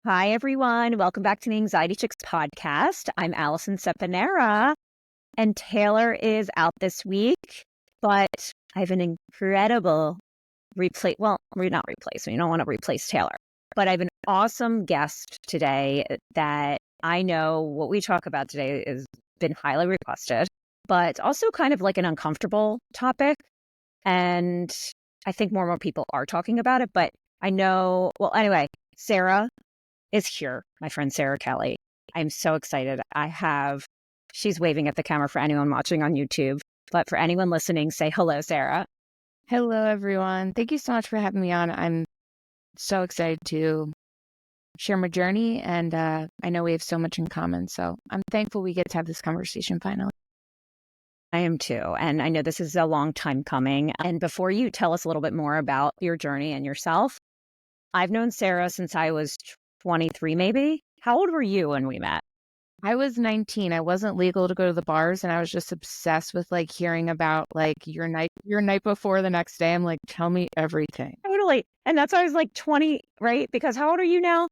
Hi, everyone. Welcome back to the Anxiety Chicks podcast. I'm Alison Sepanera, and Taylor is out this week, but I have an incredible well, we're not replacement. You don't want to replace Taylor, but I have an awesome guest today that I know what we talk about today has been highly requested, but also kind of like an uncomfortable topic. And I think more and more people are talking about it, but I know, well, anyway, Sara is here, my friend Sara Kelly. I'm so excited. She's waving at the camera for anyone watching on YouTube, but for anyone listening, say hello, Sara. Hello, everyone. Thank you so much for having me on. I'm so excited to share my journey, and I know we have so much in common, so I'm thankful we get to have this conversation finally. I am too, and I know this is a long time coming. And before you tell us a little bit more about your journey and yourself, I've known Sara since I was 23, maybe. How old were you when we met? I was 19. I wasn't legal to go to the bars, and I was just obsessed with like hearing about like your night before the next day. I'm like, tell me everything. Totally. And that's why I was like 20, right? Because how old are you now?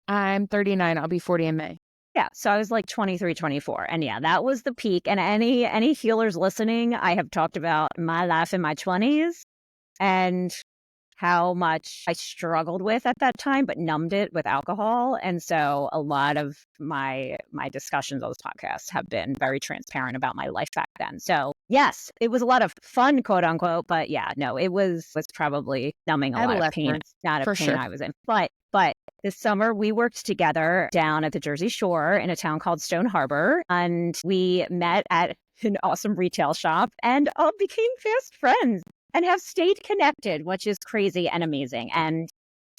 I'm 39. I'll be 40 in May. Yeah. So I was like 23, 24. And yeah, that was the peak. And any healers listening, I have talked about my life in my 20s and how much I struggled with at that time, but numbed it with alcohol. And so a lot of my discussions on this podcast have been very transparent about my life back then. So yes, it was a lot of fun, quote unquote, but yeah, no, it was probably numbing a lot of pain, not of pain I was in. But this summer we worked together down at the Jersey Shore in a town called Stone Harbor, and we met at an awesome retail shop and became fast friends and have stayed connected, which is crazy and amazing. And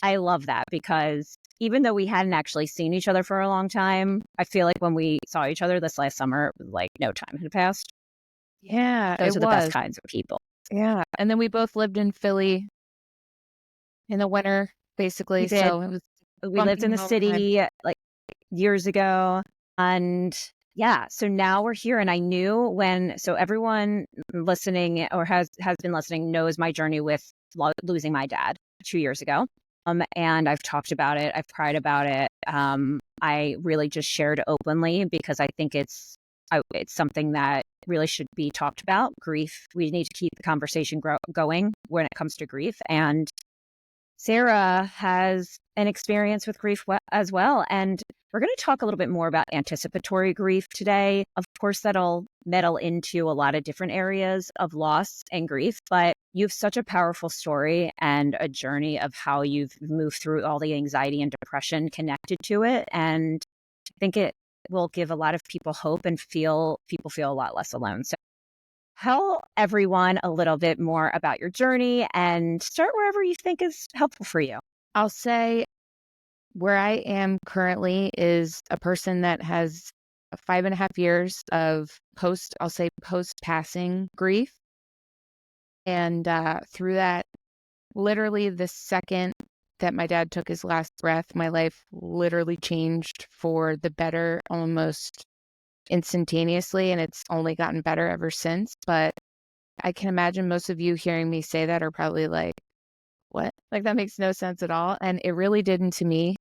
I love that because even though we hadn't actually seen each other for a long time, I feel like when we saw each other this last summer, like no time had passed. Yeah, Those are the best kinds of people. Yeah. And then we both lived in Philly in the winter, basically. We did. So it was we lived in the city like years ago. And yeah, so now we're here. And I knew so everyone listening or has been listening knows my journey with losing my dad 2 years ago. And I've talked about it. I've cried about it. I really just shared openly because I think it's something that really should be talked about. Grief. We need to keep the conversation going when it comes to grief. And Sara has an experience with grief as well. And we're going to talk a little bit more about anticipatory grief today. Of course, that'll meddle into a lot of different areas of loss and grief, but you have such a powerful story and a journey of how you've moved through all the anxiety and depression connected to it. And I think it will give a lot of people hope and people feel a lot less alone. So tell everyone a little bit more about your journey and start wherever you think is helpful for you. I'll say where I am currently is a person that has 5.5 years of post-passing grief. And through that, literally the second that my dad took his last breath, my life literally changed for the better almost instantaneously, and it's only gotten better ever since. But I can imagine most of you hearing me say that are probably like, what? Like, that makes no sense at all. And it really didn't to me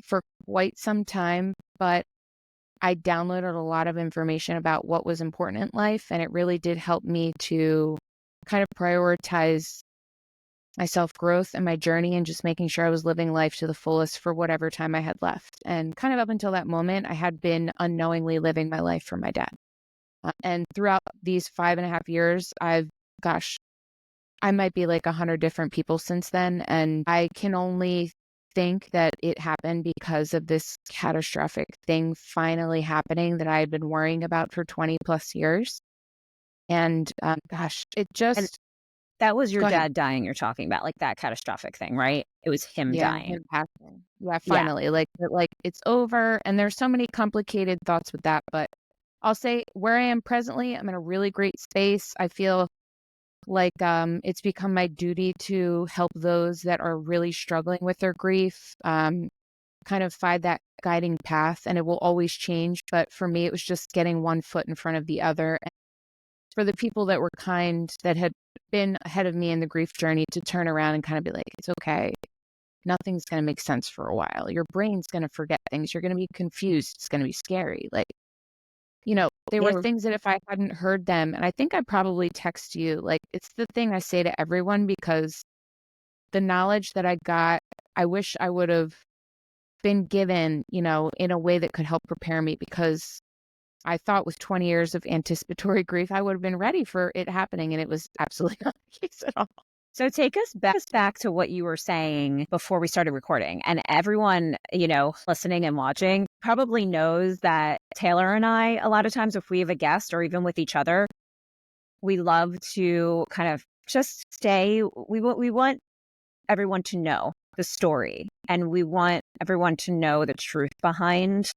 for quite some time, but I downloaded a lot of information about what was important in life, and it really did help me to kind of prioritize my self-growth and my journey and just making sure I was living life to the fullest for whatever time I had left. And kind of up until that moment, I had been unknowingly living my life for my dad. And throughout these 5.5 years, I might be like 100 different people since then. And I can only think that it happened because of this catastrophic thing finally happening that I had been worrying about for 20 plus years. And it just... And that was your dad dying you're talking about, like that catastrophic thing, right? It was him dying. Him passing. Yeah, finally. Yeah. Like it's over. And there's so many complicated thoughts with that. But I'll say where I am presently, I'm in a really great space. I feel like it's become my duty to help those that are really struggling with their grief, kind of find that guiding path, and it will always change. But for me, it was just getting one foot in front of the other. And for the people that were kind, that had been ahead of me in the grief journey, to turn around and kind of be like, it's okay. nothing's going to make sense for a while. Your brain's going to forget things. You're going to be confused. It's going to be scary. Like, they were things that if I hadn't heard them, and I think I probably text you, like, it's the thing I say to everyone, because the knowledge that I got, I wish I would have been given, in a way that could help prepare me, because I thought with 20 years of anticipatory grief, I would have been ready for it happening. And it was absolutely not the case at all. So take us back to what you were saying before we started recording. And everyone, listening and watching probably knows that Taylor and I, a lot of times if we have a guest or even with each other, we love to kind of just stay. We want everyone to know the story, and we want everyone to know the truth behind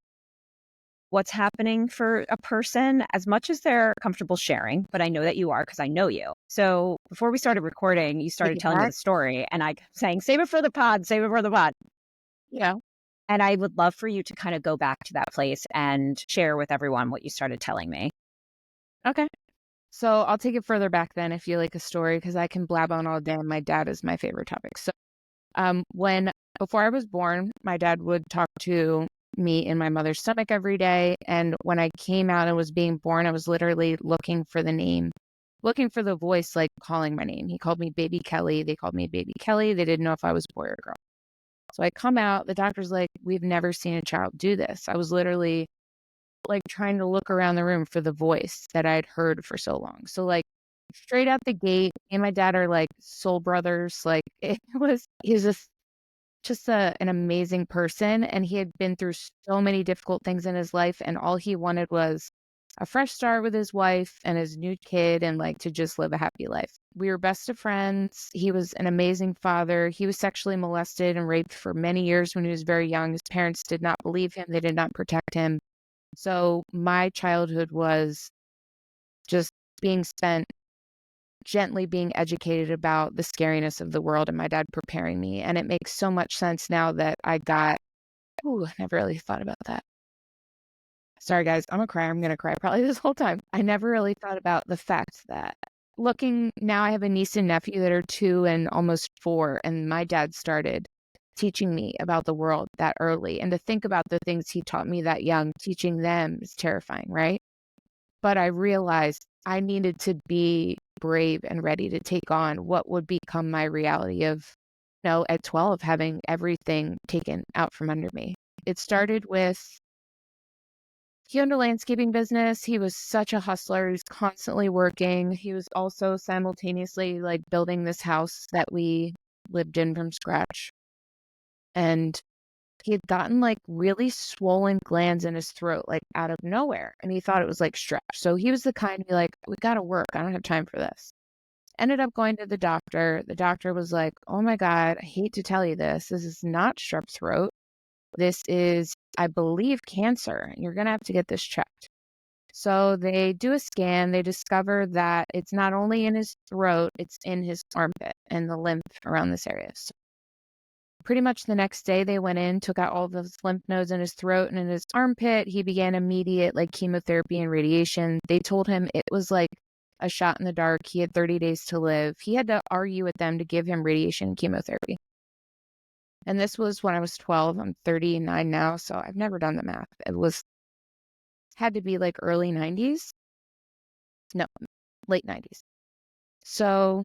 what's happening for a person as much as they're comfortable sharing. But I know that you are, because I know you. So before we started recording, you started telling me the story, and I kept saying, save it for the pod, save it for the pod. Yeah. And I would love for you to kind of go back to that place and share with everyone what you started telling me. Okay. So I'll take it further back then if you like a story, because I can blab on all day, and my dad is my favorite topic. So before I was born, my dad would talk to me in my mother's stomach every day. And when I came out and was being born, I was literally looking for the name, looking for the voice, like calling my name. He called me Baby Kelly. They called me Baby Kelly. They didn't know if I was a boy or a girl. So I come out, the doctor's like, we've never seen a child do this. I was literally like trying to look around the room for the voice that I'd heard for so long. So like straight out the gate, me and my dad are like soul brothers. Like he's just an amazing person. And he had been through so many difficult things in his life. And all he wanted was a fresh start with his wife and his new kid, and like to just live a happy life. We were best of friends. He was an amazing father. He was sexually molested and raped for many years when he was very young. His parents did not believe him. They did not protect him. So my childhood was just being spent gently being educated about the scariness of the world, and my dad preparing me. And it makes so much sense now that I never really thought about that. Sorry, guys, I'm going to cry probably this whole time. I never really thought about the fact that looking now, I have a niece and nephew that are 2 and almost 4. And my dad started teaching me about the world that early. And to think about the things he taught me that young, teaching them is terrifying, right? But I realized I needed to be brave and ready to take on what would become my reality of, at 12, having everything taken out from under me. It started with, he owned a landscaping business. He was such a hustler. He was constantly working. He was also simultaneously like building this house that we lived in from scratch. And he had gotten like really swollen glands in his throat, like out of nowhere. And he thought it was like strep. So he was the kind to be like, we got to work. I don't have time for this. Ended up going to the doctor. The doctor was like, oh my God, I hate to tell you this. This is not strep throat. This is, I believe, cancer. You're going to have to get this checked. So they do a scan. They discover that it's not only in his throat, it's in his armpit and the lymph around this area. So pretty much the next day they went in, took out all of his lymph nodes in his throat and in his armpit. He began immediate like chemotherapy and radiation. They told him it was like a shot in the dark. He had 30 days to live. He had to argue with them to give him radiation and chemotherapy. And this was when I was 12. I'm 39 now, so I've never done the math. Had to be like early 90s. No, late 90s. So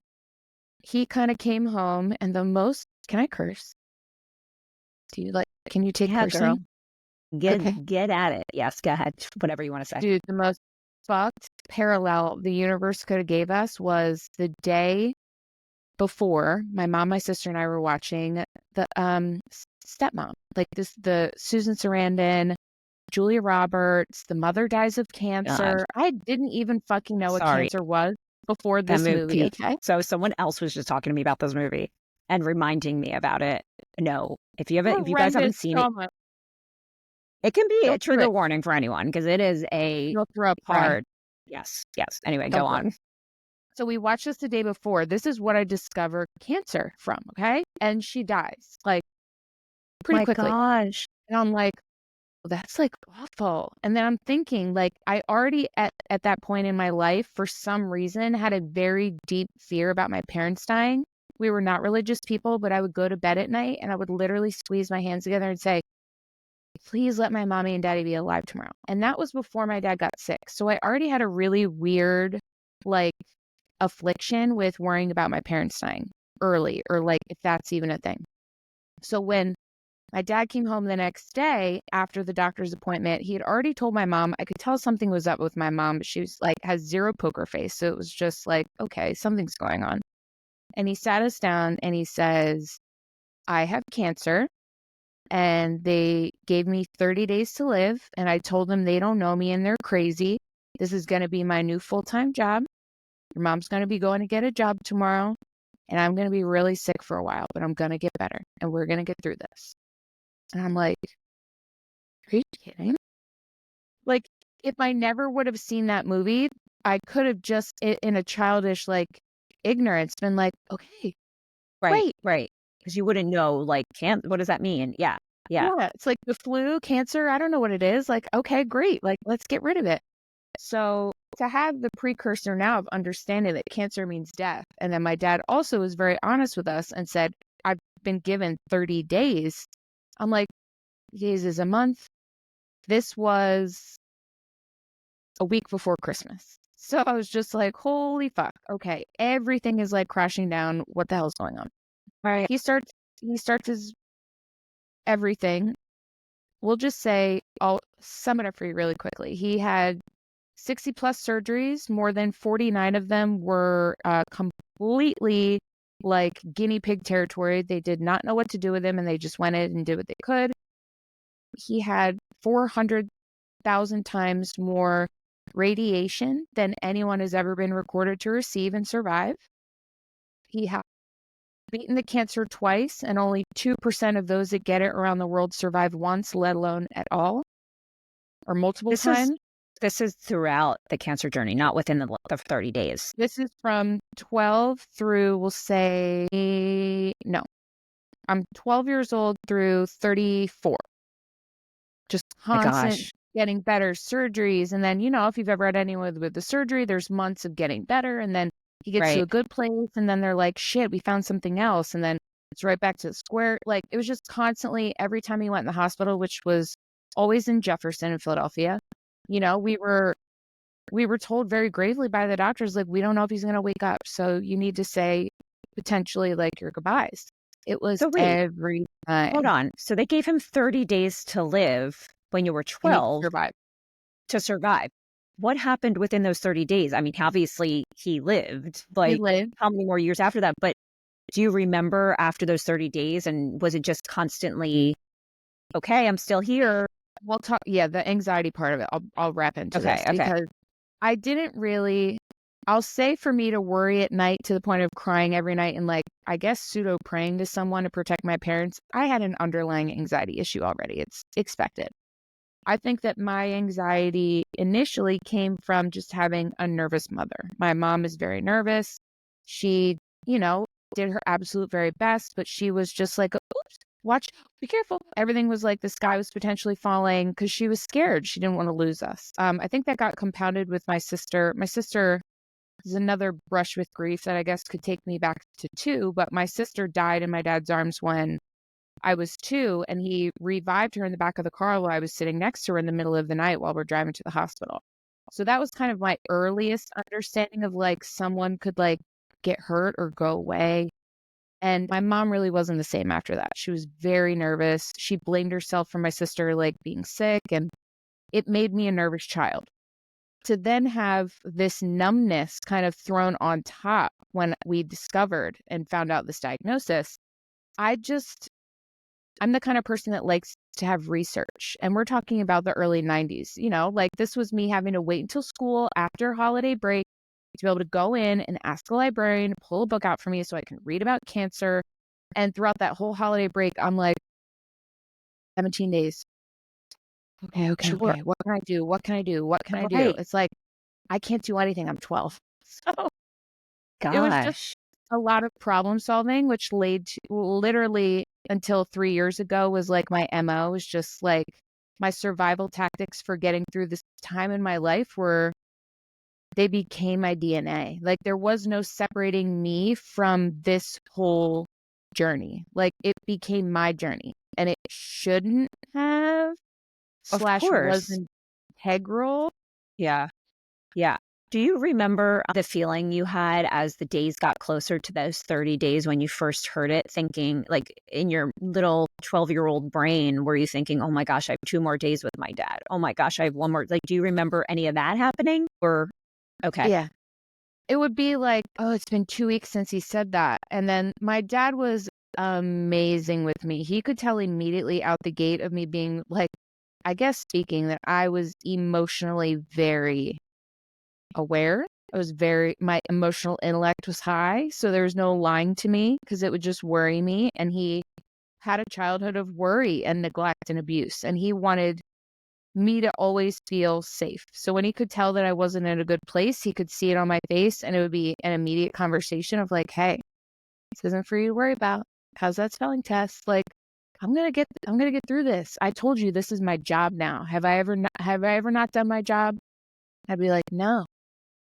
he kind of came home, and can I curse? Can you take cursing? Girl. Get at it. Yes, go ahead. Whatever you want to say. Dude, the most fucked parallel the universe could have gave us was the day before my mom, my sister, and I were watching the Stepmom. Like the Susan Sarandon, Julia Roberts, the mother dies of cancer. God. I didn't even fucking know what cancer was before this movie. Okay? So someone else was just talking to me about this movie and reminding me about it. No, if you guys haven't seen it, it can be a trigger warning for anyone, because it is a hard. Yes. Anyway, go on. So we watched this the day before. This is what I discovered cancer from. Okay, and she dies like pretty quickly. Gosh, and I'm like, well, that's like awful. And then I'm thinking, like, I already at that point in my life, for some reason, had a very deep fear about my parents dying, We were not religious people, but I would go to bed at night and I would literally squeeze my hands together and say, please let my mommy and daddy be alive tomorrow. And that was before my dad got sick. So I already had a really weird, like, affliction with worrying about my parents dying early, or like if that's even a thing. So when my dad came home the next day after the doctor's appointment, he had already told my mom. I could tell something was up with my mom, but she was like, has zero poker face. So it was just like, okay, something's going on. And he sat us down and he says, I have cancer and they gave me 30 days to live. And I told them they don't know me and they're crazy. This is going to be my new full-time job. Your mom's going to be going to get a job tomorrow. And I'm going to be really sick for a while, but I'm going to get better and we're going to get through this. And I'm like, are you kidding? Like, if I never would have seen that movie, I could have just, in a childish, like, ignorance, been like, okay, Right, great. right. Because you wouldn't know, like, what does that mean? Yeah, yeah. Yeah, it's like the flu, cancer, I don't know what it is. Like, okay, great. Like, let's get rid of it. So to have the precursor now of understanding that cancer means death. And then my dad also was very honest with us and said, I've been given 30 days. I'm like, days is a month. This was a week before Christmas. So I was just like, holy fuck. Okay. Everything is like crashing down. What the hell's going on? Right. He starts his everything. We'll just say, I'll sum it up for you really quickly. He had 60 plus surgeries. More than 49 of them were completely like guinea pig territory. They did not know what to do with him and they just went in and did what they could. He had 400,000 times more radiation than anyone has ever been recorded to receive and survive. He had beaten the cancer twice, and only 2% of those that get it around the world survive once, let alone at all, or multiple times. This is throughout the cancer journey, not within the 30 days. This is from 12 through, we'll say, no, I'm 12 years old through 34. Just constant getting better surgeries. And then, if you've ever had anyone with the surgery, there's months of getting better. And then he gets to a good place. And then they're like, shit, we found something else. And then it's right back to the square. Like, it was just constantly, every time he went in the hospital, which was always in Jefferson in Philadelphia, we were told very gravely by the doctors, like, we don't know if he's going to wake up. So you need to say potentially like your goodbyes. It was every time. Hold on. So they gave him 30 days to live when you were 12 to survive. What happened within those 30 days? I mean, obviously he lived. Like, how many more years after that? But do you remember after those 30 days? And was it just constantly, okay, I'm still here? We'll talk. Yeah, the anxiety part of it. I'll wrap into this because I didn't really. I'll say for me to worry at night to the point of crying every night and like, I guess, pseudo praying to someone to protect my parents. I had an underlying anxiety issue already. It's expected. I think that my anxiety initially came from just having a nervous mother. My mom is very nervous. She, did her absolute very best, but she was just like, oops, watch, be careful. Everything was like the sky was potentially falling because she was scared. She didn't want to lose us. I think that got compounded with my sister. My sister is another brush with grief that I guess could take me back to 2, but my sister died in my dad's arms when I was 2, and he revived her in the back of the car while I was sitting next to her in the middle of the night while we're driving to the hospital. So that was kind of my earliest understanding of like someone could like get hurt or go away. And my mom really wasn't the same after that. She was very nervous. She blamed herself for my sister like being sick, and it made me a nervous child. To then have this numbness kind of thrown on top when we discovered and found out this diagnosis, I'm the kind of person that likes to have research. And we're talking about the early 90s, like this was me having to wait until school after holiday break to be able to go in and ask a librarian to pull a book out for me so I can read about cancer. And throughout that whole holiday break, I'm like, 17 days. Okay. What can I do? What can I do? It's like, I can't do anything. I'm 12. So it was just a lot of problem solving, which led to literally until 3 years ago was like my MO was just like my survival tactics for getting through this time in my life were they became my DNA. Like there was no separating me from this whole journey. Like it became my journey, and it shouldn't have Of / course. wasn't integral. Yeah. Yeah. Do you remember the feeling you had as the days got closer to those 30 days when you first heard it, thinking like in your little 12-year-old brain, were you thinking, oh my gosh, I have 2 more days with my dad? Oh my gosh, I have 1 more. Like, do you remember any of that happening? Or, okay. Yeah. It would be like, oh, it's been 2 weeks since he said that. And then my dad was amazing with me. He could tell immediately out the gate of me being like, I guess speaking, that I was emotionally very aware. My emotional intellect was high. So there was no lying to me because it would just worry me. And he had a childhood of worry and neglect and abuse. And he wanted me to always feel safe. So when he could tell that I wasn't in a good place, he could see it on my face, and it would be an immediate conversation of like, hey, this isn't for you to worry about. How's that spelling test? Like, I'm gonna get through this. I told you this is my job now. Have I ever not done my job? I'd be like, no.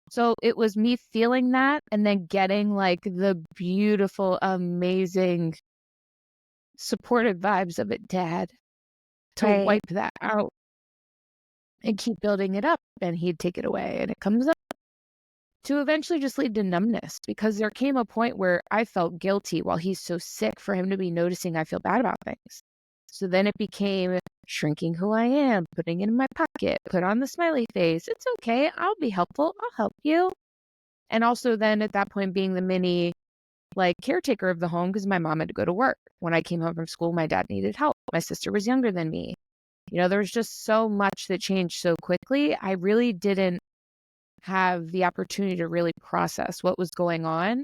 So it was me feeling that and then getting like the beautiful, amazing, supportive vibes of it, Dad, to Right. wipe that out and keep building it up. And he'd take it away, and it comes up to eventually just lead to numbness, because there came a point where I felt guilty while he's so sick for him to be noticing I feel bad about things. So then it became shrinking who I am, putting it in my pocket, put on the smiley face. It's okay. I'll be helpful. I'll help you. And also then at that point being the mini like caretaker of the home, because my mom had to go to work. When I came home from school, my dad needed help. My sister was younger than me. You know, there was just so much that changed so quickly. I really didn't have the opportunity to really process what was going on.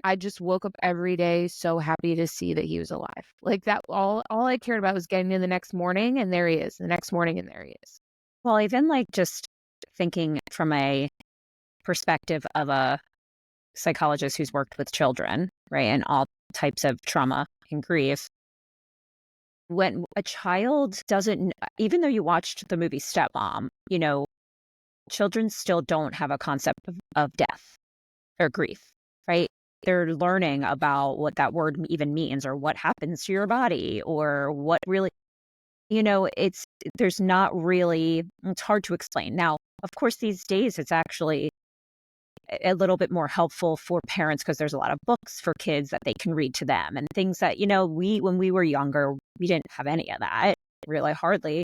I just woke up every day so happy to see that he was alive. Like that, all I cared about was getting in the next morning, and there he is. The next morning, and there he is. Well, even like just thinking from a perspective of a psychologist who's worked with children, right, and all types of trauma and grief. When a child doesn't, even though you watched the movie Stepmom, you know, children still don't have a concept of death or grief, right? They're learning about what that word even means, or what happens to your body, or what really, there's not really, it's hard to explain. Now, of course, these days it's actually a little bit more helpful for parents because there's a lot of books for kids that they can read to them, and things that, when we were younger, we didn't have any of that, really hardly.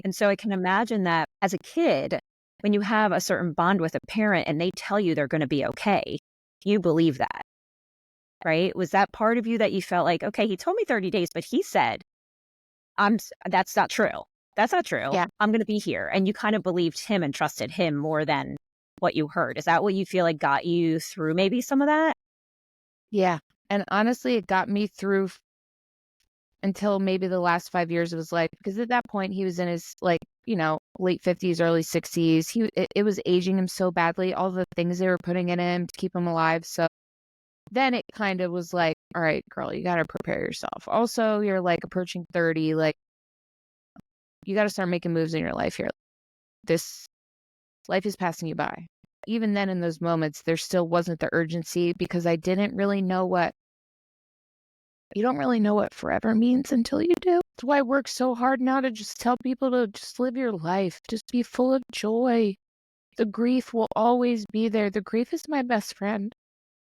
And so I can imagine that as a kid, when you have a certain bond with a parent and they tell you they're going to be okay, you believe that, right? Was that part of you that you felt like, okay, he told me 30 days, but he said, that's not true. That's not true. Yeah. I'm going to be here. And you kind of believed him and trusted him more than what you heard. Is that what you feel like got you through maybe some of that? Yeah. And honestly, it got me through until maybe the last 5 years of his life, because at that point he was in his like, late 50s, early 60s. It was aging him so badly, all the things they were putting in him to keep him alive. So then it kind of was like, all right, girl, you got to prepare yourself. Also, you're like approaching 30, like you got to start making moves in your life here. This life is passing you by. Even then, in those moments, there still wasn't the urgency, because I didn't really know you don't really know what forever means until you do. That's why I work so hard now to just tell people to just live your life. Just be full of joy. The grief will always be there. The grief is my best friend.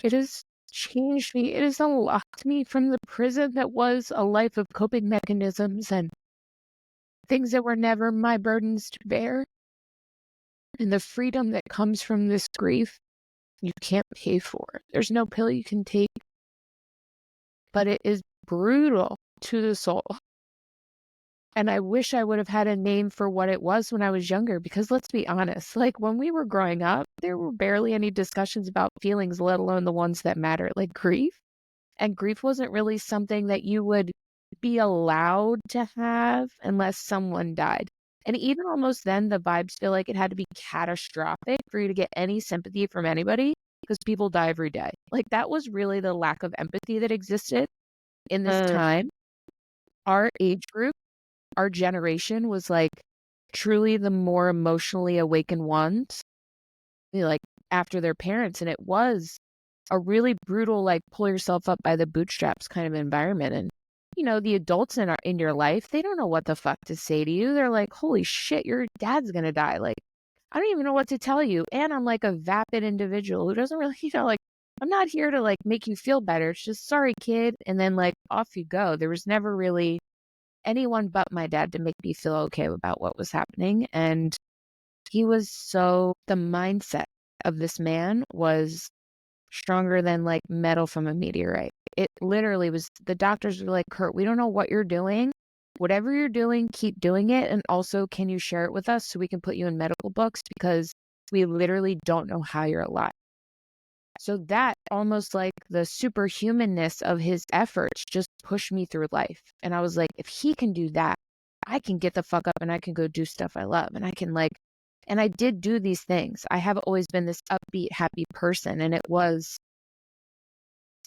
It has changed me. It has unlocked me from the prison that was a life of coping mechanisms and things that were never my burdens to bear. And the freedom that comes from this grief, you can't pay for. There's no pill you can take. But it is brutal to the soul. And I wish I would have had a name for what it was when I was younger, because let's be honest, like when we were growing up, there were barely any discussions about feelings, let alone the ones that matter, like grief. And grief wasn't really something that you would be allowed to have unless someone died. And even almost then, the vibes feel like it had to be catastrophic for you to get any sympathy from anybody, because people die every day. Like that was really the lack of empathy that existed in this time. Our age group, our generation was like truly the more emotionally awakened ones. Like after their parents. And it was a really brutal, like, pull yourself up by the bootstraps kind of environment. And, the adults in your life, they don't know what the fuck to say to you. They're like, holy shit, your dad's going to die. Like, I don't even know what to tell you. And I'm like a vapid individual who doesn't really, like, I'm not here to like make you feel better. It's just, sorry, kid. And then like off you go. There was never really anyone but my dad to make me feel okay about what was happening. And the mindset of this man was stronger than like metal from a meteorite. It literally was, the doctors were like, Kurt, we don't know what you're doing. Whatever you're doing, keep doing it. And also, can you share it with us so we can put you in medical books? Because we literally don't know how you're alive. So that, almost like the superhumanness of his efforts, just pushed me through life. And I was like, if he can do that, I can get the fuck up and I can go do stuff I love. And I can and I did do these things. I have always been this upbeat, happy person. And it was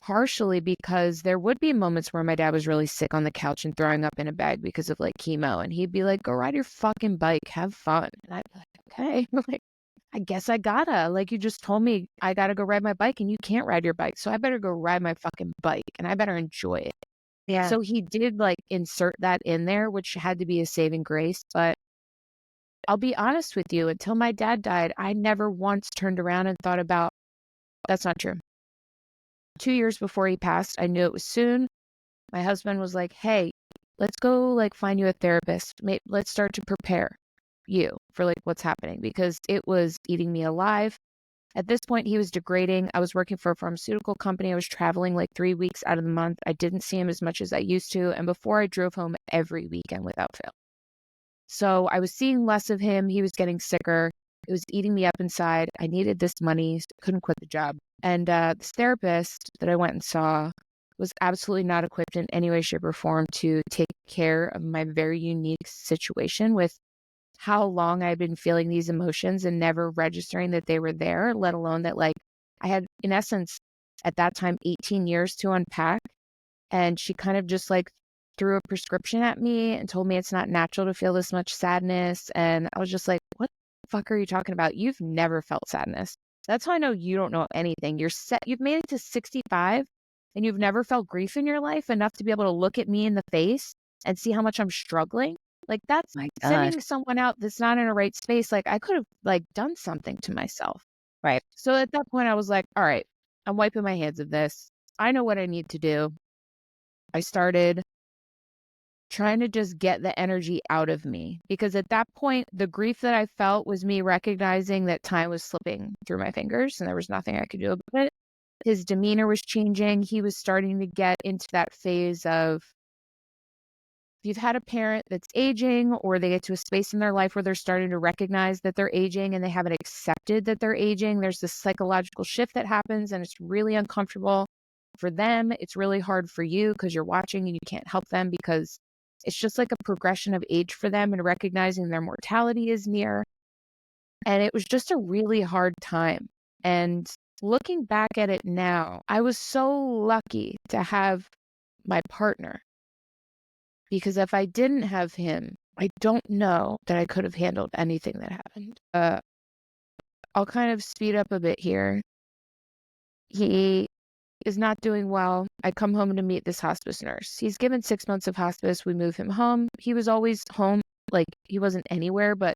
partially because there would be moments where my dad was really sick on the couch and throwing up in a bag because of like chemo. And he'd be like, go ride your fucking bike, have fun. And I'd be like, okay. Like, I guess I gotta. Like, you just told me I gotta go ride my bike and you can't ride your bike. So I better go ride my fucking bike and I better enjoy it. Yeah. So he did like insert that in there, which had to be a saving grace. But I'll be honest with you, until my dad died, I never once turned around and thought about, that's not true. 2 years before he passed, I knew it was soon. My husband was like, hey, let's go like find you a therapist. Let's start to prepare you for like what's happening, because it was eating me alive. At this point, he was degrading. I was working for a pharmaceutical company. I was traveling like 3 weeks out of the month. I didn't see him as much as I used to. And before, I drove home every weekend without fail. So I was seeing less of him. He was getting sicker. It was eating me up inside. I needed this money. Couldn't quit the job. And this therapist that I went and saw was absolutely not equipped in any way, shape, or form to take care of my very unique situation with how long I'd been feeling these emotions and never registering that they were there, let alone that like I had, in essence, at that time, 18 years to unpack. And she kind of just like threw a prescription at me and told me it's not natural to feel this much sadness. And I was just like, what the fuck are you talking about? You've never felt sadness. That's how I know you don't know anything. You've made it to 65 and you've never felt grief in your life enough to be able to look at me in the face and see how much I'm struggling. Like, that's My sending gosh. someone out that's not in a right space. Like, I could have like done something to myself. Right. So at that point I was like, all right, I'm wiping my hands of this. I know what I need to do. I started trying to just get the energy out of me, because at that point, the grief that I felt was me recognizing that time was slipping through my fingers and there was nothing I could do about it. His demeanor was changing. He was starting to get into that phase of, if you've had a parent that's aging, or they get to a space in their life where they're starting to recognize that they're aging and they haven't accepted that they're aging, there's this psychological shift that happens and it's really uncomfortable for them. It's really hard for you because you're watching and you can't help them, because it's just like a progression of age for them and recognizing their mortality is near. And it was just a really hard time. And looking back at it now, I was so lucky to have my partner, because if I didn't have him, I don't know that I could have handled anything that happened. I'll kind of speed up a bit here. He is not doing well. I come home to meet this hospice nurse. He's given 6 months of hospice. We move him home. He was always home. Like, he wasn't anywhere, but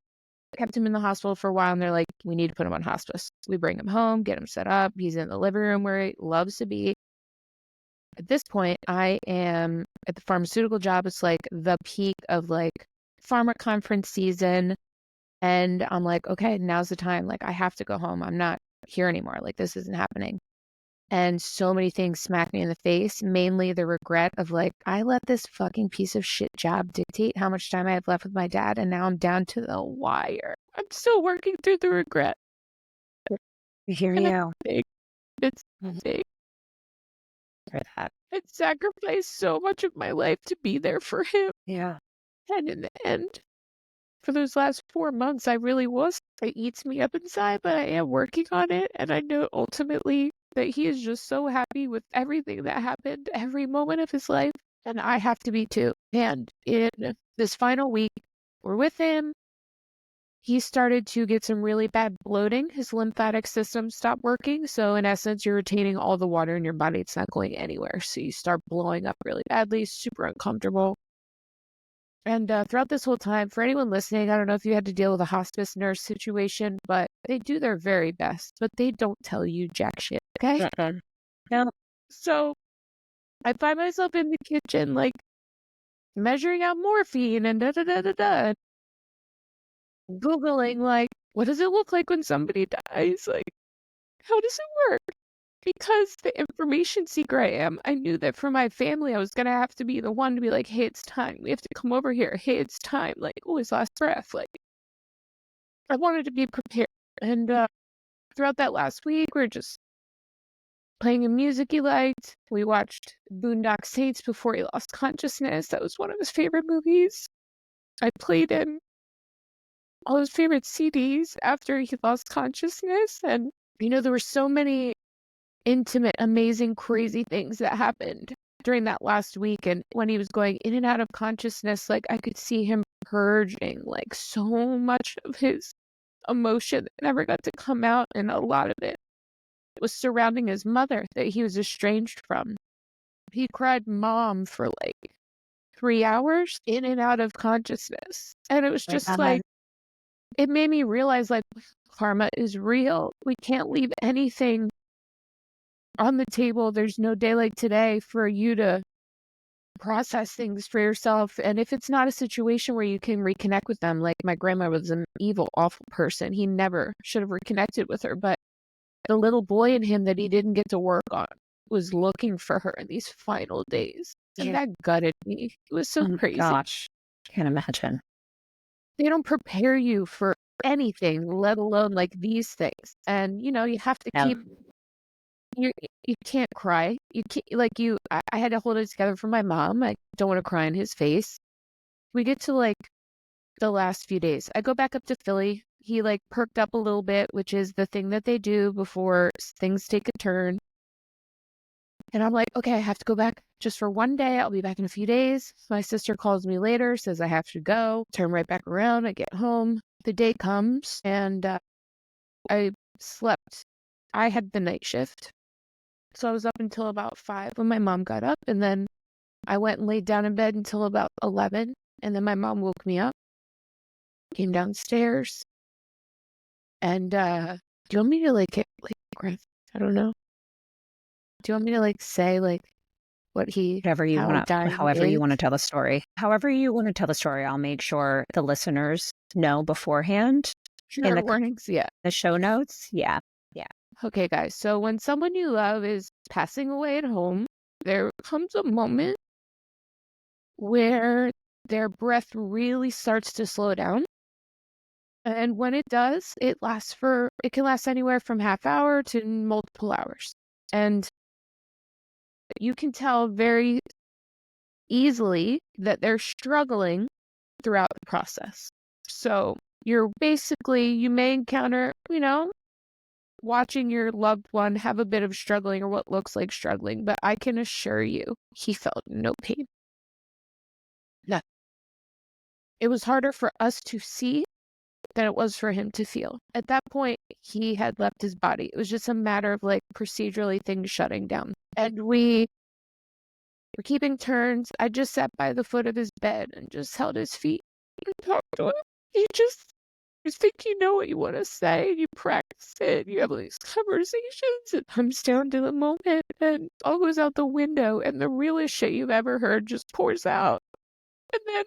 kept him in the hospital for a while. And they're like, we need to put him on hospice. We bring him home, get him set up. He's in the living room where he loves to be. At this point, I am at the pharmaceutical job. It's like the peak of like pharma conference season. And I'm like, okay, now's the time. Like, I have to go home. I'm not here anymore. Like, this isn't happening. And so many things smack me in the face, mainly the regret of like, I let this fucking piece of shit job dictate how much time I have left with my dad. And now I'm down to the wire. I'm still working through the regret. I hear And you. it's Mhm. big. For that. I sacrificed so much of my life to be there for him. Yeah. And in the end, for those last 4 months, I really was. It eats me up inside, but I am working on it. And I know ultimately that he is just so happy with everything that happened, every moment of his life. And I have to be too. And in this final week, we're with him. he started to get some really bad bloating. His lymphatic system stopped working. So in essence, you're retaining all the water in your body. It's not going anywhere. So you start blowing up really badly, super uncomfortable. And throughout this whole time, for anyone listening, I don't know if you had to deal with a hospice nurse situation, but they do their very best, but they don't tell you jack shit, okay? No. So I find myself in the kitchen, like, measuring out morphine and da-da-da-da-da, Googling, like, what does it look like when somebody dies? Like, how does it work? Because the information seeker I am, I knew that for my family, I was going to have to be the one to be like, hey, it's time. We have to come over here. Hey, it's time. Like, oh, his last breath. Like, I wanted to be prepared. And throughout that last week, we are just playing a music he liked. We watched Boondock Saints before he lost consciousness. That was one of his favorite movies. I played him all his favorite CDs after he lost consciousness. And, there were so many intimate, amazing, crazy things that happened during that last week. And when he was going in and out of consciousness, like, I could see him purging, like, so much of his emotion that never got to come out. And a lot of it was surrounding his mother that he was estranged from. He cried mom for like 3 hours in and out of consciousness. And it was just like, it made me realize, like, karma is real. We can't leave anything on the table. There's no day like today for you to process things for yourself. And if it's not a situation where you can reconnect with them, like my grandma was an evil, awful person. He never should have reconnected with her. But the little boy in him that he didn't get to work on was looking for her in these final days. And that gutted me. It was so crazy. Gosh, can't imagine. They don't prepare you for anything, let alone like these things. And, you have to keep... You can't cry. You can't, like, I had to hold it together for my mom. I don't want to cry in his face. We get to like the last few days. I go back up to Philly. He like perked up a little bit, which is the thing that they do before things take a turn. And I'm like, okay, I have to go back just for one day. I'll be back in a few days. My sister calls me later, says I have to go. Turn right back around. I get home. The day comes and I slept. I had the night shift. So I was up until about 5 when my mom got up, and then I went and laid down in bed until about 11, and then my mom woke me up, came downstairs, and do you want me to like I don't know. Do you want me to like say like what he however you want to tell the story? However you want to tell the story, I'll make sure the listeners know beforehand in the warnings. Yeah, the show notes. Yeah. Okay, guys. So when someone you love is passing away at home, there comes a moment where their breath really starts to slow down. And when it does, it can last anywhere from half hour to multiple hours. And you can tell very easily that they're struggling throughout the process. So you may encounter, watching your loved one have a bit of struggling or what looks like struggling, but I can assure you, he felt no pain. Nothing. It was harder for us to see than it was for him to feel. At that point, he had left his body. It was just a matter of like procedurally things shutting down. And we were keeping turns. I just sat by the foot of his bed and just held his feet and talked to him. You think you know what you want to say, and you practice it, you have these conversations, it comes down to the moment, and all goes out the window, and the realest shit you've ever heard just pours out. And then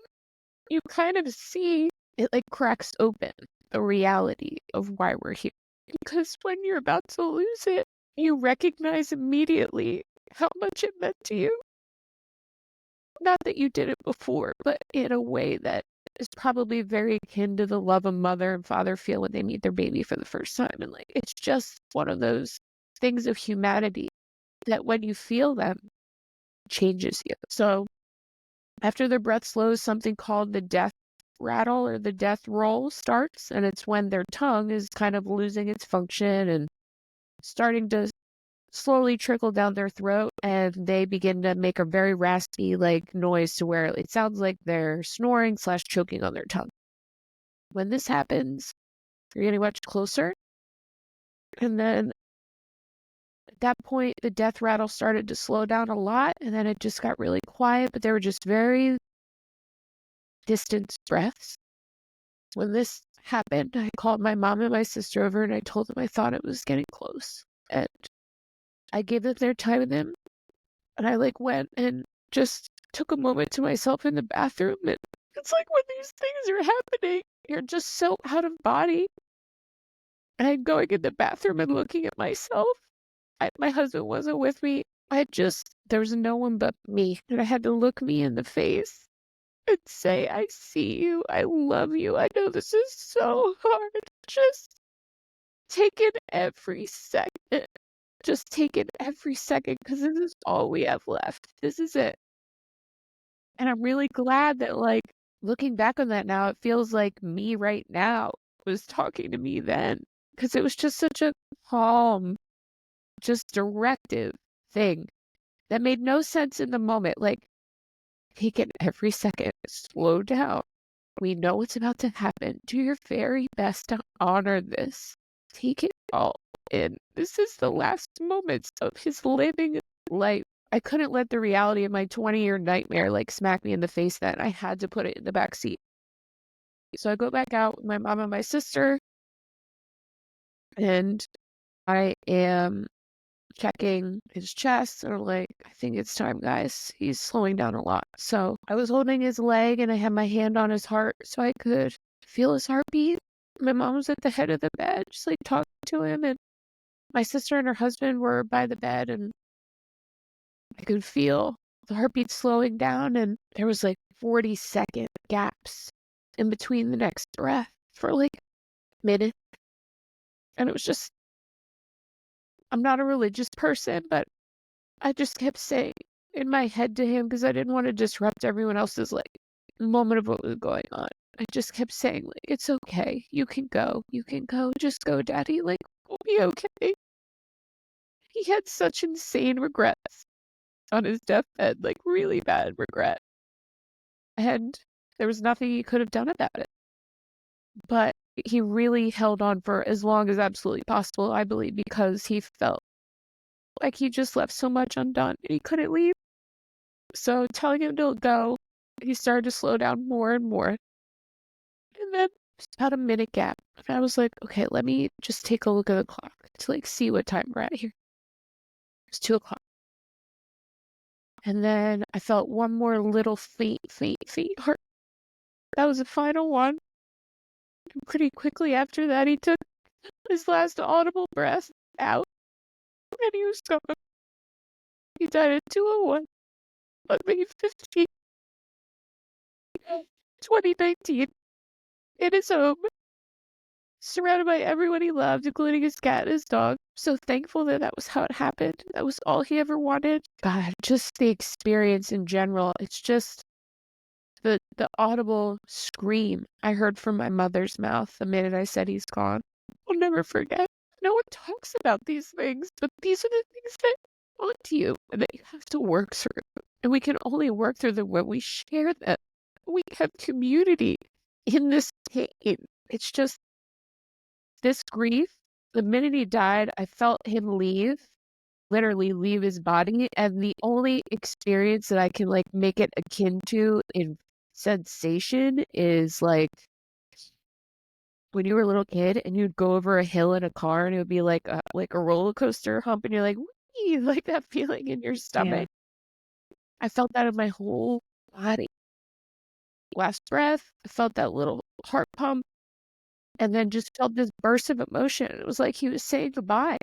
you kind of see it like cracks open the reality of why we're here. Because when you're about to lose it, you recognize immediately how much it meant to you. Not that you did it before, but in a way that is probably very akin to the love a mother and father feel when they meet their baby for the first time. And like, it's just one of those things of humanity that when you feel them, changes you. So after their breath slows, something called the death rattle or the death roll starts. And it's when their tongue is kind of losing its function and starting to slowly trickle down their throat, and they begin to make a very raspy like noise to where it sounds like they're snoring / choking on their tongue. when this happens, you're getting much closer. And then at that point, the death rattle started to slow down a lot, and then it just got really quiet, but there were just very distant breaths. When this happened, I called my mom and my sister over, and I told them I thought it was getting close. And I gave them their time with him, and I went and just took a moment to myself in the bathroom. And it's like when these things are happening, you're just so out of body. And I'm going in the bathroom and looking at myself. My husband wasn't with me. There was no one but me. And I had to look me in the face and say, I see you. I love you. I know this is so hard. Just take in every second. Just take in every second, because this is all we have left. This is it. And I'm really glad that, looking back on that now, it feels like me right now was talking to me then, because it was just such a calm, just directive thing that made no sense in the moment. Take it every second, slow down. We know what's about to happen. Do your very best to honor this. Take it all in. This is the last moments of his living life. I couldn't let the reality of my 20-year nightmare smack me in the face then. I had to put it in the back seat. So I go back out with my mom and my sister, and I am checking his chest, and I'm like, I think it's time, guys. He's slowing down a lot. So I was holding his leg, and I had my hand on his heart so I could feel his heartbeat. My mom was at the head of the bed, just talking to him, and my sister and her husband were by the bed, and I could feel the heartbeat slowing down, and there was 40-second gaps in between the next breath for a minute. And it was just, I'm not a religious person, but I just kept saying in my head to him, because I didn't want to disrupt everyone else's moment of what was going on. I just kept saying, it's okay. You can go. You can go. Just go, Daddy. We'll be okay. He had such insane regrets on his deathbed, really bad regret. And there was nothing he could have done about it. But he really held on for as long as absolutely possible, I believe, because he felt like he just left so much undone and he couldn't leave. So telling him to go, he started to slow down more and more. And then it's about a minute gap. And I was like, okay, let me just take a look at the clock to see what time we're at here. It's 2:00. And then I felt one more little faint heart. That was the final one. And pretty quickly after that, he took his last audible breath out, and he was gone. He died at 2:01 on May 15th, 2019, in his home, surrounded by everyone he loved, including his cat and his dog. So thankful that that was how it happened. That was all he ever wanted. God, just the experience in general. It's just the audible scream I heard from my mother's mouth the minute I said he's gone. I'll never forget. No one talks about these things, but these are the things that haunt you and that you have to work through. And we can only work through them when we share them. We have community in this pain. It's just this grief. The minute he died, I felt him literally leave his body. And the only experience that I can make it akin to in sensation is when you were a little kid and you'd go over a hill in a car and it would be like a roller coaster hump, and you're like, wee, that feeling in your stomach. Yeah. I felt that in my whole body. Last breath, I felt that little heart pump, and then just felt this burst of emotion. It was like he was saying goodbye.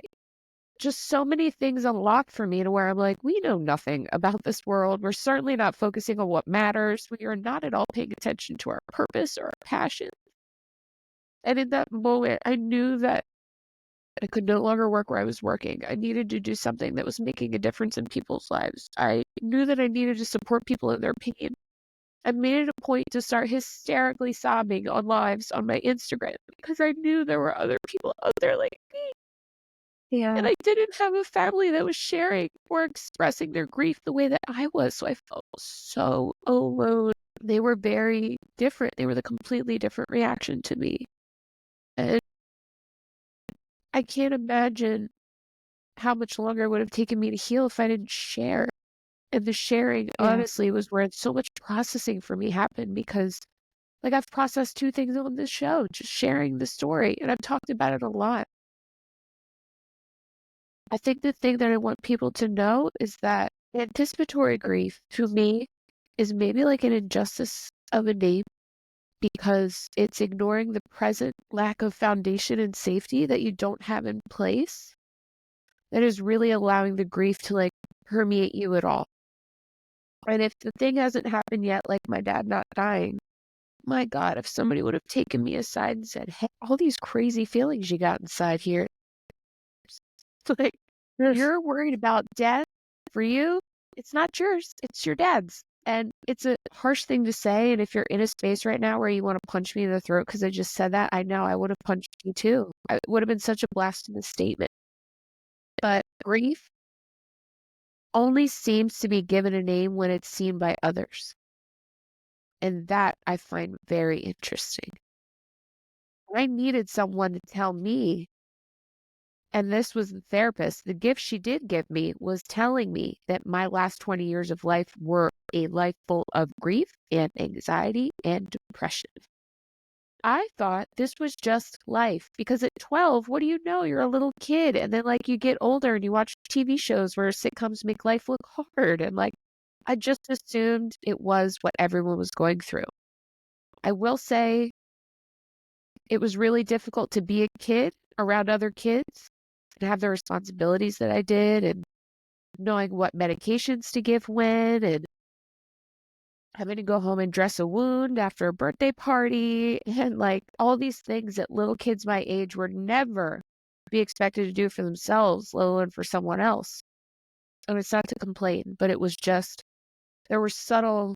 Just so many things unlocked for me to where I'm like, we know nothing about this world. We're certainly not focusing on what matters. We are not at all paying attention to our purpose or our passion. And in that moment, I knew that I could no longer work where I was working. I needed to do something that was making a difference in people's lives. I knew that I needed to support people in their pain. I made it a point to start hysterically sobbing on lives on my Instagram because I knew there were other people out there like me. Yeah. And I didn't have a family that was sharing or expressing their grief the way that I was. So I felt so alone. they were very different. They were the completely different reaction to me. And I can't imagine how much longer it would have taken me to heal if I didn't share. And the sharing, honestly, was where so much processing for me happened because, like, I've processed two things on this show, just sharing the story, and I've talked about it a lot. I think the thing that I want people to know is that anticipatory grief, to me, is maybe like an injustice of a name because it's ignoring the present lack of foundation and safety that you don't have in place that is really allowing the grief to, like, permeate you at all. And if the thing hasn't happened yet, like my dad not dying, my God, if somebody would have taken me aside and said, hey, all these crazy feelings you got inside here, like, you're worried about death for you. It's not yours. It's your dad's. And it's a harsh thing to say. And if you're in a space right now where you want to punch me in the throat because I just said that, I know I would have punched you too. It would have been such a blasphemous statement. But grief only seems to be given a name when it's seen by others. And that I find very interesting. I needed someone to tell me, and this was the therapist. The gift she did give me was telling me that my last 20 years of life were a life full of grief and anxiety and depression. I thought this was just life because at 12, what do you know? You're a little kid. And then, like, you get older and you watch TV shows where sitcoms make life look hard. And, like, I just assumed it was what everyone was going through. I will say it was really difficult to be a kid around other kids and have the responsibilities that I did and knowing what medications to give when and having to go home and dress a wound after a birthday party and, like, all these things that little kids my age were never be expected to do for themselves, let alone for someone else. And it's not to complain, but it was just, there were subtle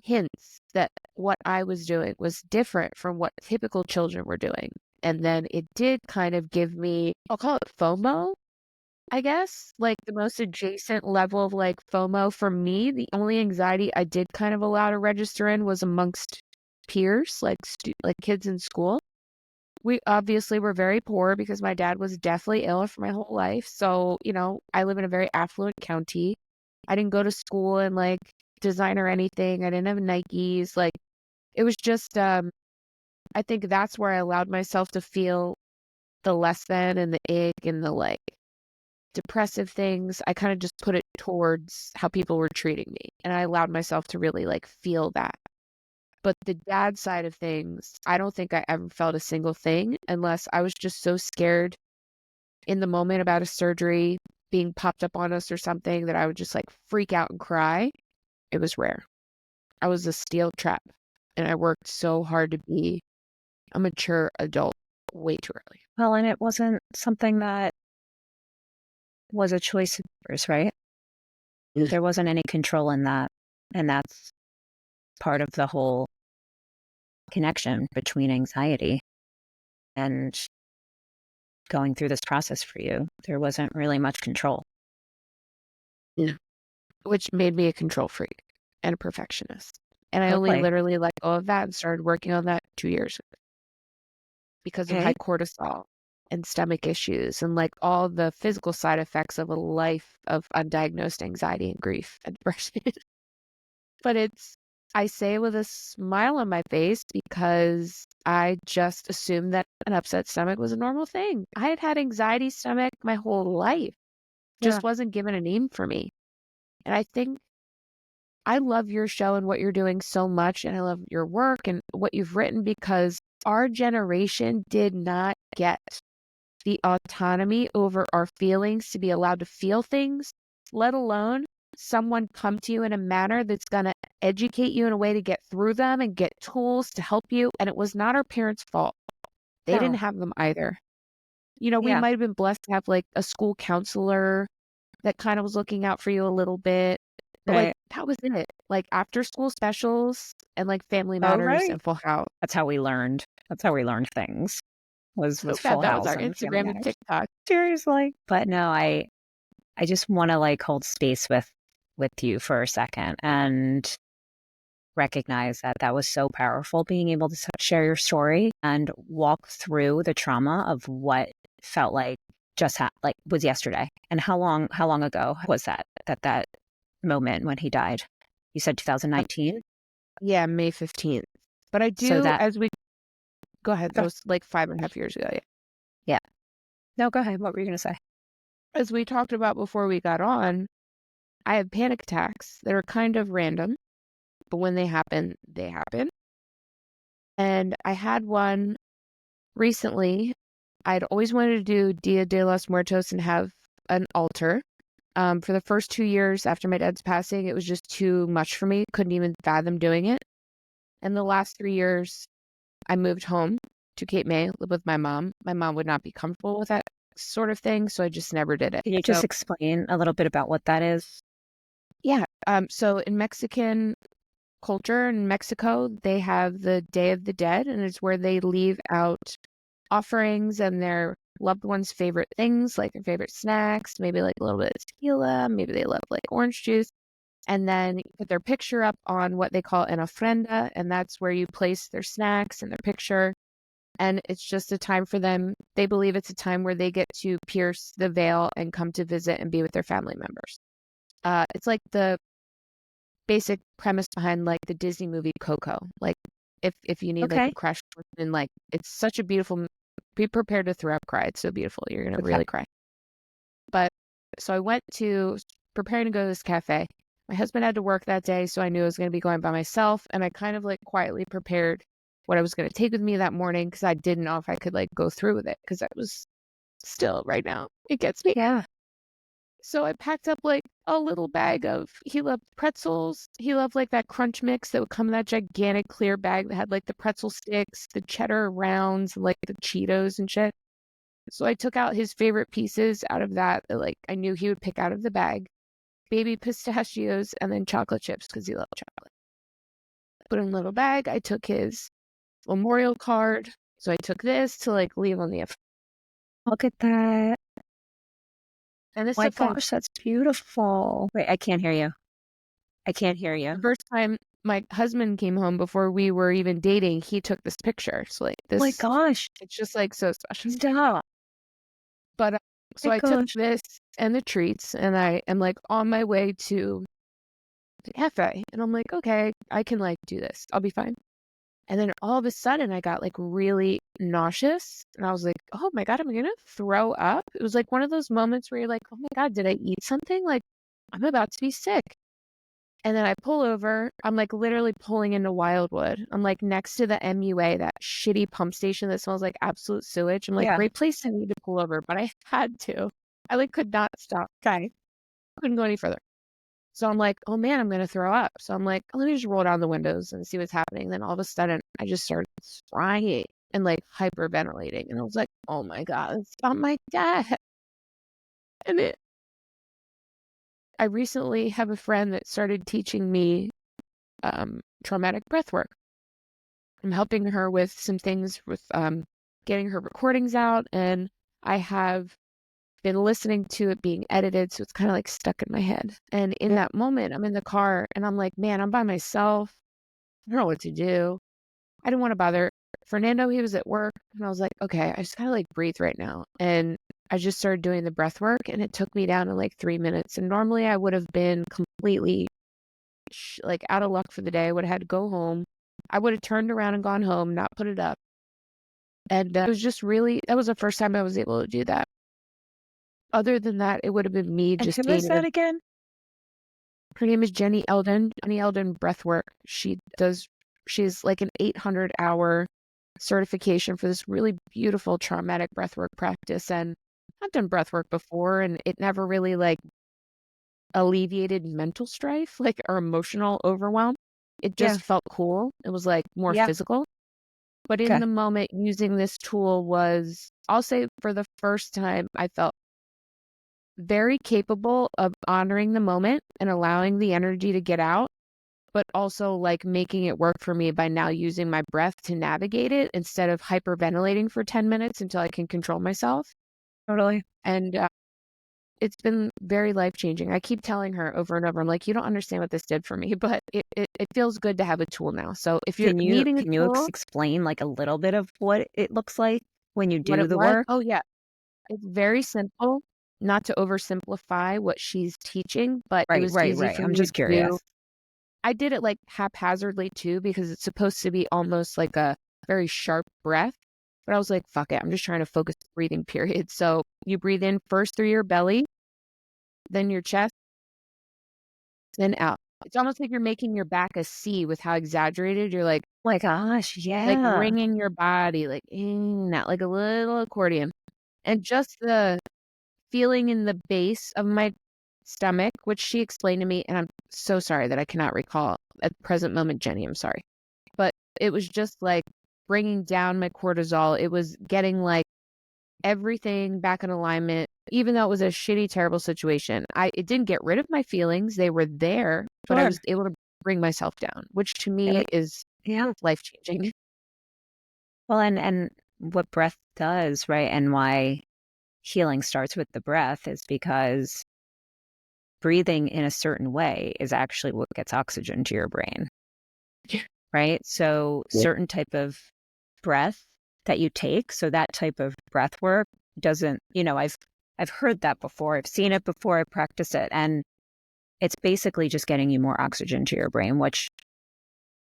hints that what I was doing was different from what typical children were doing. And then it did kind of give me, I'll call it FOMO, I guess, like the most adjacent level of like FOMO for me. The only anxiety I did kind of allow to register in was amongst peers, like like kids in school. We obviously were very poor because my dad was deathly ill for my whole life. So, you know, I live in a very affluent county. I didn't go to school and like design or anything. I didn't have Nikes. Like, it was just, I think that's where I allowed myself to feel the less than and the ick and the like depressive things. I kind of just put it towards how people were treating me. And I allowed myself to really like feel that. But the dad side of things, I don't think I ever felt a single thing unless I was just so scared in the moment about a surgery being popped up on us or something that I would just like freak out and cry. It was rare. I was a steel trap and I worked so hard to be a mature adult way too early. Well, and it wasn't something that was a choice of yours, right? There wasn't any control in that. And that's part of the whole connection between anxiety and going through this process for you. There wasn't really much control. Yeah. Which made me a control freak and a perfectionist. And I only Okay. literally let go of that and started working on that 2 years ago because of Okay. high cortisol and stomach issues and like all the physical side effects of a life of undiagnosed anxiety and grief and depression. But I say with a smile on my face because I just assumed that an upset stomach was a normal thing. I had had anxiety stomach my whole life, just wasn't given a name for me. And I think I love your show and what you're doing so much. And I love your work and what you've written because our generation did not get the autonomy over our feelings to be allowed to feel things, let alone someone come to you in a manner that's going to educate you in a way to get through them and get tools to help you. And it was not our parents' fault. They didn't have them either. You know, we might have been blessed to have like a school counselor that kind of was looking out for you a little bit. But like that was it. Like after school specials and like Family Matters and Full House. That's how we learned. That's how we learned things. Was So bad Full that was House our and Family Instagram and Matters. TikTok. Seriously. But no, I just want to like hold space with you for a second. And recognize that that was so powerful, being able to share your story and walk through the trauma of what felt like just like was yesterday. And how long ago was that moment when he died? You said 2019? Yeah, May 15th. But I So do, that, as we go ahead, that was like 5.5 years ago. Yeah. yeah. No, go ahead. What were you going to say? As we talked about before we got on, I have panic attacks that are kind of random, but when they happen, they happen. And I had one recently. I'd always wanted to do Dia de los Muertos and have an altar. For the first 2 years after my dad's passing, it was just too much for me. Couldn't even fathom doing it. And the last 3 years, I moved home to Cape May, live with my mom. My mom would not be comfortable with that sort of thing, so I just never did it. Can you just explain a little bit about what that is? Yeah. So in Mexican culture in Mexico, they have the Day of the Dead, and it's where they leave out offerings and their loved ones' favorite things, like their favorite snacks, maybe like a little bit of tequila, maybe they love like orange juice. And then you put their picture up on what they call an ofrenda, and that's where you place their snacks and their picture. And it's just a time for them. They believe it's a time where they get to pierce the veil and come to visit and be with their family members. It's like the basic premise behind like the Disney movie Coco. Like if you need like a crash course in like, it's such a beautiful, be prepared to throw up, cry. It's so beautiful. You're going to really cry. But so I went to preparing to go to this cafe. My husband had to work that day, so I knew I was going to be going by myself. And I kind of like quietly prepared what I was going to take with me that morning because I didn't know if I could like go through with it because I was still right now. It gets me. Yeah. So I packed up like a little bag of, he loved pretzels. He loved like that crunch mix that would come in that gigantic clear bag that had like the pretzel sticks, the cheddar rounds, and like the Cheetos and shit. So I took out his favorite pieces out of that like I knew he would pick out of the bag. Baby pistachios and then chocolate chips because he loved chocolate. Put in a little bag. I took his memorial card. So I took this to like leave on the. Look at that. And this My is gosh, that's beautiful. Wait, I can't hear you. I can't hear you. The first time my husband came home before we were even dating, he took this picture. So like this. Oh my gosh. It's just like so special. Stop. But so I took this and the treats and I am like on my way to the cafe. And I'm like, okay, I can like do this. I'll be fine. And then all of a sudden I got like really nauseous and I was like, oh my God, I'm going to throw up. It was like one of those moments where you're like, oh my God, did I eat something? Like I'm about to be sick. And then I pull over. I'm like literally pulling into Wildwood. I'm like next to the MUA, that shitty pump station that smells like absolute sewage. I'm like, great place I need to pull over, but I had to. I like could not stop. Okay. Couldn't go any further. So I'm like, oh man, I'm going to throw up. So I'm like, let me just roll down the windows and see what's happening. Then all of a sudden, I just started crying and like hyperventilating. And I was like, oh my God, it's not my dad. And I recently have a friend that started teaching me traumatic breath work. I'm helping her with some things with getting her recordings out. And I have been listening to it being edited, so it's kind of like stuck in my head. And in that moment, I'm in the car and I'm like, man, I'm by myself. I don't know what to do. I didn't want to bother Fernando. He was at work and I was like, okay, I just gotta like breathe right now. And I just started doing the breath work and it took me down in like 3 minutes. And normally I would have been completely like out of luck for the day. I would have had to go home. I would have turned around and gone home, not put it up. And it was just really, that was the first time I was able to do that. Other than that, it would have been me just who is that again? Her name is Jenny Eldon. Jenny Eldon Breathwork. She's like an 800-hour certification for this really beautiful traumatic breathwork practice. And I've done breathwork before, and it never really like alleviated mental strife, like or emotional overwhelm. It just felt cool. It was like more physical. But in the moment, using this tool was, I'll say for the first time, I felt very capable of honoring the moment and allowing the energy to get out, but also like making it work for me by now using my breath to navigate it instead of hyperventilating for 10 minutes until I can control myself. Totally. And it's been very life-changing. I keep telling her over and over, I'm like, you don't understand what this did for me, but it feels good to have a tool now. So if you're needing a Can you tool, explain like a little bit of what it looks like when you what do it the was, work? oh yeah, it's very simple, not to oversimplify what she's teaching, but it Right, was right, easy right. for I'm me to just do. curious. I did it like haphazardly too, because it's supposed to be almost like a very sharp breath. But I was like, fuck it, I'm just trying to focus the breathing period. So you breathe in first through your belly, then your chest, then out. It's almost like you're making your back a C with how exaggerated you're Oh my gosh, like yeah. wringing your body, like in and out, like a little accordion. And just the feeling in the base of my stomach, which she explained to me, and I'm so sorry that I cannot recall at the present moment, Jenny, I'm sorry. But it was just like bringing down my cortisol. It was getting like everything back in alignment, even though it was a shitty, terrible situation. It didn't get rid of my feelings. They were there, but I Sure. was able to bring myself down, which to Yeah, me is yeah. life-changing. Well, and what breath does, right? And why healing starts with the breath is because breathing in a certain way is actually what gets oxygen to your brain, Yeah. right? So certain type of breath that you take, so that type of breath work doesn't, I've heard that before. I've seen it before. I practice it, and it's basically just getting you more oxygen to your brain, which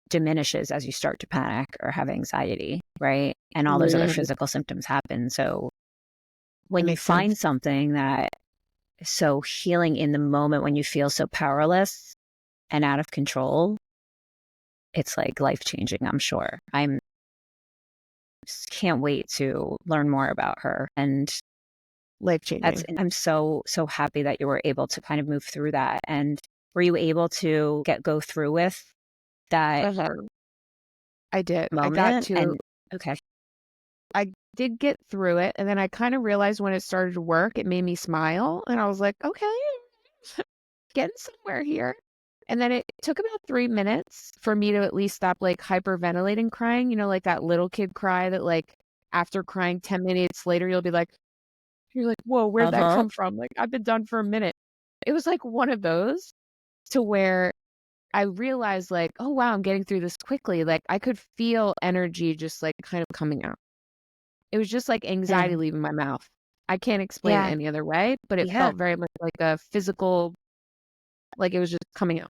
diminishes as you start to panic or have anxiety, right? And all those other That physical symptoms happen. So when you makes sense. find something that is so healing in the moment when you feel so powerless and out of control, it's like life changing, I'm sure. I'm can't wait to learn more about her. And Life-changing. I'm so happy that you were able to kind of move through that. And were you able to go through with that I did. moment? And okay. I did get through it, and then I kind of realized when it started to work, it made me smile, and I was like, "Okay, getting somewhere here." And then it took about 3 minutes for me to at least stop, like, hyperventilating crying, like that little kid cry that, like, after crying 10 minutes later, you're like, "Whoa, where'd that Uh-huh. come from?" Like, I've been done for a minute. It was like one of those to where I realized, like, "Oh, wow, I'm getting through this quickly." Like, I could feel energy just, like, kind of coming out. It was just like anxiety And leaving my mouth. I can't explain it yeah, any other way, but it yeah. felt very much like a physical, like it was just coming out.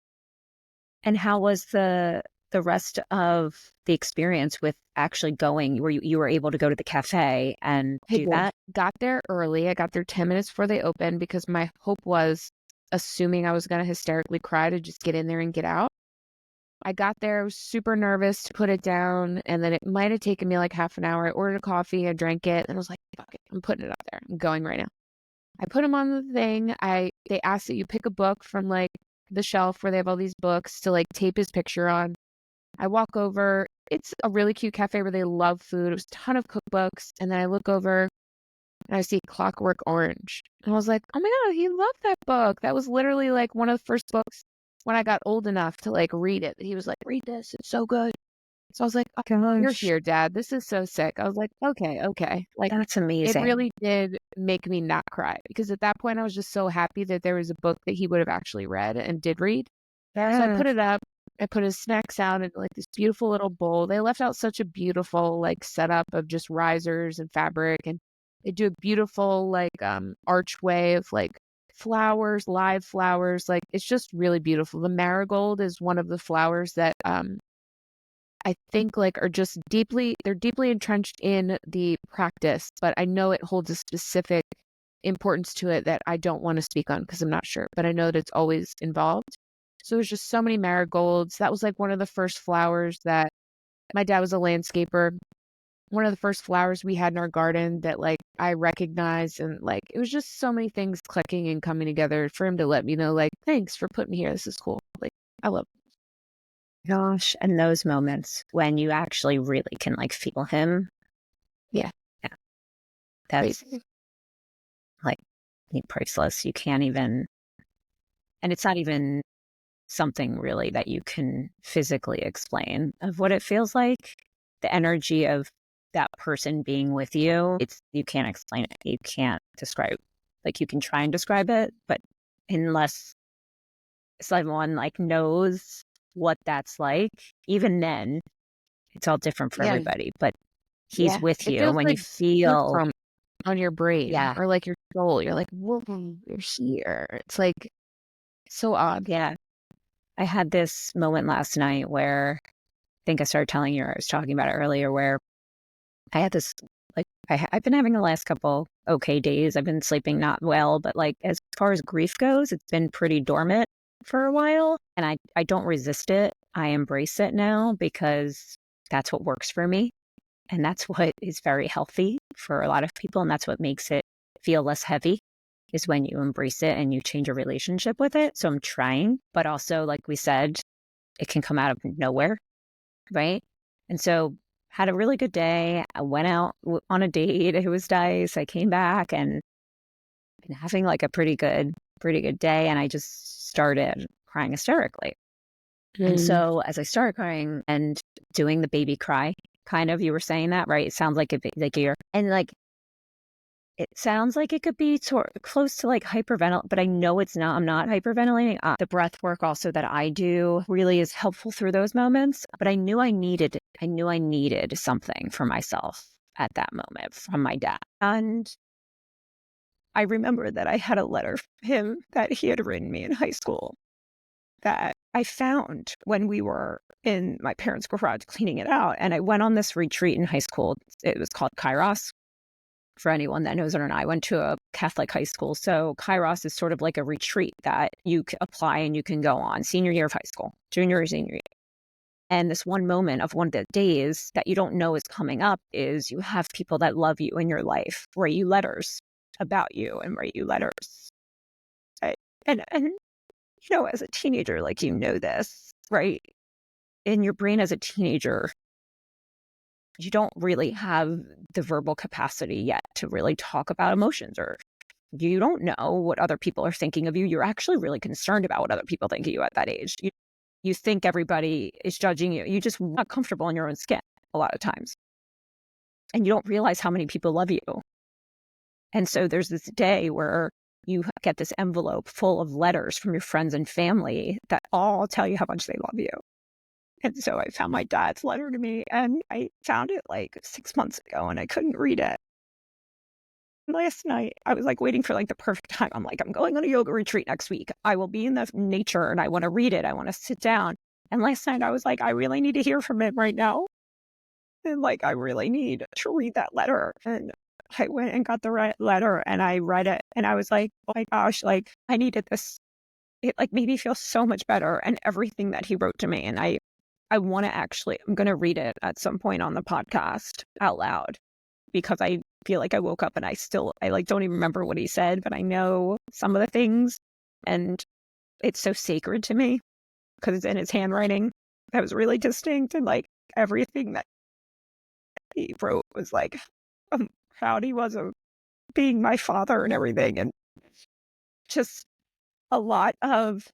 And how was the rest of the experience with actually going? Were you were able to go to the cafe and I do did. that? Got there early. I got there 10 minutes before they opened because my hope was, assuming I was going to hysterically cry, to just get in there and get out. I got there, I was super nervous to put it down, and then it might have taken me like half an hour. I ordered a coffee, I drank it, and I was like, fuck it, I'm putting it up there. I'm going right now. I put them on the thing. They asked that you pick a book from like the shelf where they have all these books to like tape his picture on. I walk over. It's a really cute cafe where they love food. It was a ton of cookbooks. And then I look over and I see Clockwork Orange. And I was like, oh my God, he loved that book. That was literally like one of the first books when I got old enough to like read it. He was like, read this. It's so good. So I was like, oh, you're Gosh, here, Dad. This is so sick. I was like, okay, okay. Like, that's it amazing. really did make me not cry because at that point I was just so happy that there was a book that he would have actually read and did read. So I Yeah. put it up. I put his snacks out in like this beautiful little bowl. They left out such a beautiful like setup of just risers and fabric, and they do a beautiful like archway of like flowers, live flowers. Like it's just really beautiful. The marigold is one of the flowers that I think like are just they're deeply entrenched in the practice, but I know it holds a specific importance to it that I don't want to speak on because I'm not sure, but I know that it's always involved. So there's just so many marigolds. That was like one of the first flowers that my dad was a landscaper. One of the first flowers we had in our garden that like I recognized, and like it was just so many things clicking and coming together for him to let me know like, thanks for putting me here. This is cool. Like I love Gosh, and those moments when you actually really can like feel him. it. Yeah. Yeah, that's Crazy. like priceless. You can't even, and it's not even something really that you can physically explain of what it feels like. The energy of that person being with you, you can't explain it. You can't describe Like you can try and describe it, but unless someone like knows what that's like, even then it's all different for Yeah. everybody. But he's Yeah. with It you feels when you like feel, goosebumps on your brain yeah, or like your soul. You're like, whoa, you're here. It's like so odd. yeah. I had this moment last night where I think I started telling you, or I was talking about it earlier, where I had this, like, I've been having the last couple okay days. I've been sleeping not well, but like as far as grief goes, it's been pretty dormant for a while. And I don't resist it. I embrace it now because that's what works for me. And that's what is very healthy for a lot of people. And that's what makes it feel less heavy is when you embrace it and you change your relationship with it. So I'm trying, but also, like we said, it can come out of nowhere, right? And so had a really good day. I went out on a date. It was nice. I came back and been having like a pretty good day. And I just started crying hysterically. And Mm. so as I started crying and doing the baby cry, kind of, you were saying that, right? It sounds like like you're, and like, it sounds like it could be sort of close to like hyperventilate, but I know it's not. I'm not hyperventilating. The breath work also that I do really is helpful through those moments. But I knew I needed something for myself at that moment from my dad. And I remember that I had a letter from him that he had written me in high school that I found when we were in my parents' garage cleaning it out. And I went on this retreat in high school. It was called Kairos. For anyone that knows it or not, I went to a Catholic high school. So Kairos is sort of like a retreat that you apply and you can go on senior year of high school, junior or senior year. And this one moment of one of the days that you don't know is coming up is you have people that love you in your life, write you letters about you and write you letters. And you know, as a teenager, like, you know this, right? In your brain as a teenager, you don't really have the verbal capacity yet to really talk about emotions, or you don't know what other people are thinking of you. You're actually really concerned about what other people think of you at that age. You think everybody is judging you. You just not comfortable in your own skin a lot of times. And you don't realize how many people love you. And so there's this day where you get this envelope full of letters from your friends and family that all tell you how much they love you. And so I found my dad's letter to me, and I found it like 6 months ago and I couldn't read it. Last night, I was like waiting for like the perfect time. I'm like, I'm going on a yoga retreat next week. I will be in the nature and I want to read it. I want to sit down. And last night I was like, I really need to hear from him right now. And like, I really need to read that letter. And I went and got the right letter and I read it. And I was like, oh my gosh, like I needed this. It like made me feel so much better, and everything that he wrote to me. And I want to actually, I'm going to read it at some point on the podcast out loud, because I feel like I woke up and I like don't even remember what he said, but I know some of the things, and it's so sacred to me because it's in his handwriting. That was really distinct, and like everything that he wrote was like how proud he was of being my father and everything, and just a lot of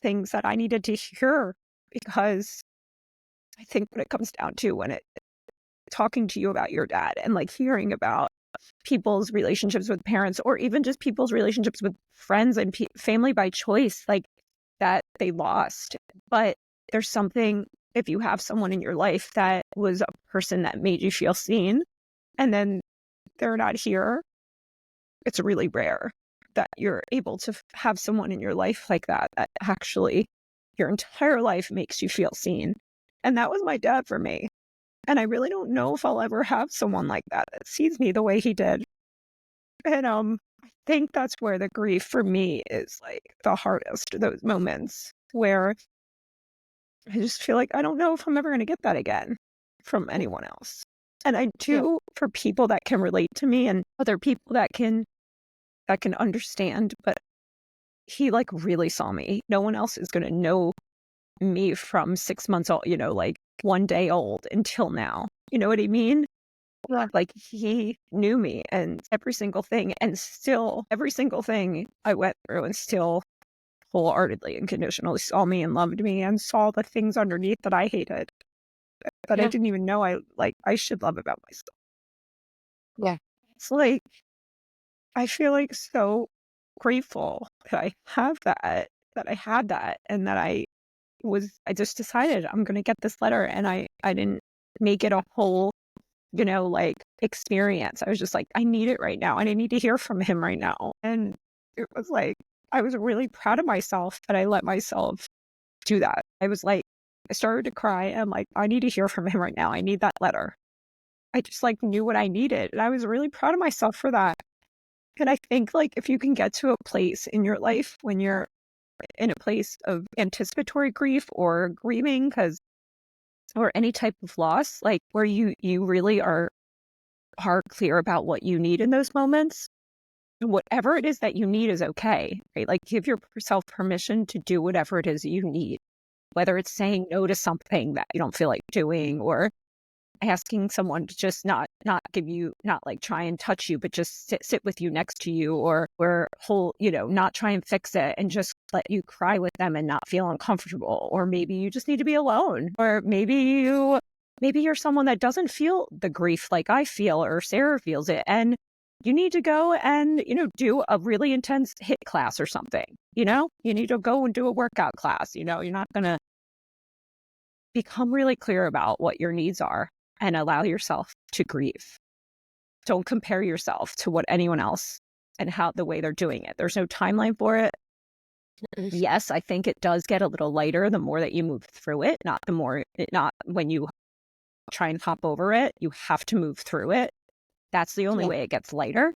things that I needed to hear, because I think what it comes down to when it talking to you about your dad and like hearing about people's relationships with parents, or even just people's relationships with friends and family by choice, like that they lost. But there's something, if you have someone in your life that was a person that made you feel seen and then they're not here, it's really rare that you're able to have someone in your life like that, that actually your entire life makes you feel seen. And that was my dad for me. And I really don't know if I'll ever have someone like that that sees me the way he did. And I think that's where the grief for me is like the hardest, those moments where I just feel like I don't know if I'm ever going to get that again from anyone else. And I Yeah. do, for people that can relate to me and other people that can understand, but he like really saw me. No one else is going to know me from 6 months old, you know, like one day old until now. You know what I mean? Yeah. Like he knew me and every single thing, and still every single thing I went through, and still wholeheartedly and conditionally saw me and loved me and saw the things underneath that I hated, that I Yeah. didn't even know I should love about myself. Yeah. It's like I feel like so grateful that I have that I had that, and that I just decided I'm gonna get this letter, and I didn't make it a whole, like, experience. I was just like, I need it right now, and I need to hear from him right now. And it was like, I was really proud of myself that I let myself do that. I was like, I started to cry. I'm like, I need to hear from him right now. I need that letter. I just like knew what I needed. And I was really proud of myself for that. And I think like if you can get to a place in your life when you're in a place of anticipatory grief or grieving, or any type of loss, like where you really are clear about what you need in those moments, whatever it is that you need is okay, right? Like give yourself permission to do whatever it is you need, whether it's saying no to something that you don't feel like doing, or asking someone to just not give you, not like try and touch you, but just sit with you next to you, or whole, not try and fix it and just let you cry with them and not feel uncomfortable. Or maybe you just need to be alone, or maybe you're someone that doesn't feel the grief like I feel or Sarah feels it, and you need to go and do a really intense hit class or something. You need to go and do a workout class. You're not gonna become really clear about what your needs are and allow yourself to grieve. Don't compare yourself to what anyone else and how the way they're doing it. There's no timeline for it. Yes, I think it does get a little lighter the more that you move through it, not when you try and hop over it. You have to move through it. That's the only way it gets lighter.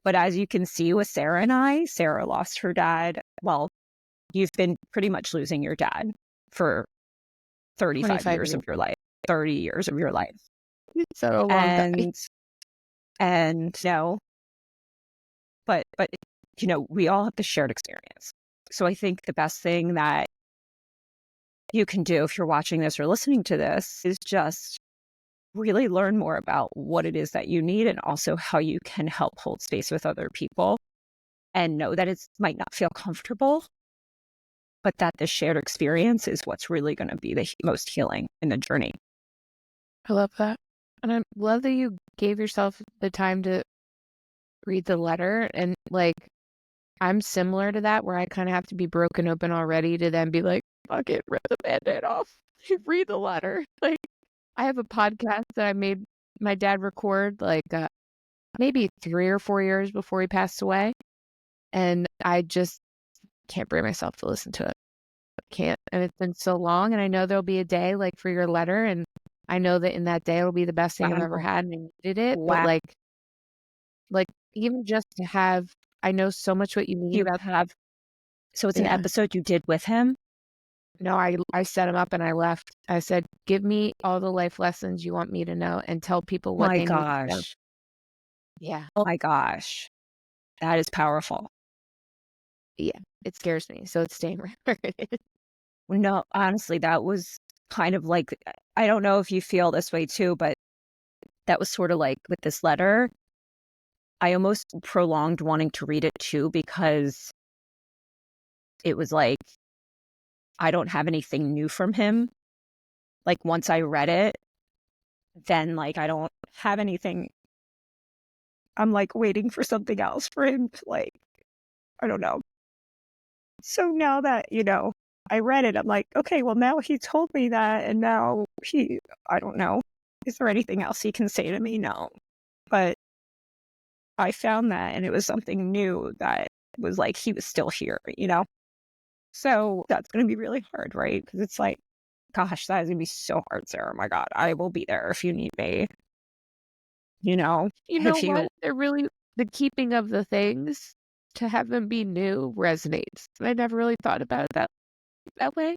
But as you can see with Sarah and I, Sarah lost her dad. Well, you've been pretty much losing your dad for 35 years of your life, 30 years of your life. So a long time. And no, but we all have the shared experience. So I think the best thing that you can do if you're watching this or listening to this is just really learn more about what it is that you need, and also how you can help hold space with other people, and know that it might not feel comfortable, but that the shared experience is what's really going to be the most healing in the journey. I love that. And I love that you gave yourself the time to read the letter. And like, I'm similar to that, where I kind of have to be broken open already to then be like, fuck it, rip the Band-Aid off. Read the letter. Like, I have a podcast that I made my dad record like maybe 3 or 4 years before he passed away. And I just can't bring myself to listen to it. I can't. And it's been so long. And I know there'll be a day like for your letter. And I know that in that day it'll be the best thing I've ever had, and I needed it. But like even just to have, I know so much what you mean about have. So it's an episode you did with him? No, I set him up and I left. I said, give me all the life lessons you want me to know and tell people what they need to know. Yeah. Oh my gosh. That is powerful. Yeah. It scares me. So it's staying right where it is. No, honestly, that was kind of like, I don't know if you feel this way too, but that was sort of like with this letter, I almost prolonged wanting to read it too, because it was like, I don't have anything new from him. Like once I read it, then like I don't have anything. I'm like waiting for something else for him to like, I don't know. So now that, I read it, I'm like, okay, well now he told me that, and now I don't know. Is there anything else he can say to me? No. But I found that, and it was something new that was like, he was still here, So that's going to be really hard, right? Because it's like, gosh, that is going to be so hard, Sarah. Oh my God, I will be there if you need me. What? They're really, the keeping of the things, to have them be new resonates. I never really thought about it that way.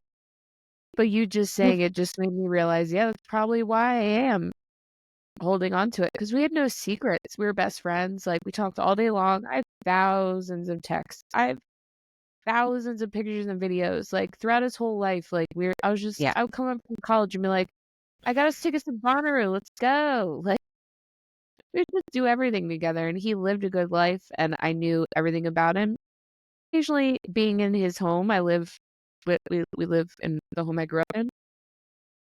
But you just saying it just made me realize, yeah, that's probably why I am holding on to it. Because we had no secrets. We were best friends. Like, we talked all day long. I have thousands of texts. I have thousands of pictures and videos. Like, throughout his whole life, like, I would come up from college and be like, I got us tickets to Bonnaroo. Let's go. Like, we just do everything together. And he lived a good life, and I knew everything about him. Occasionally, being in his home, we live in the home I grew up in.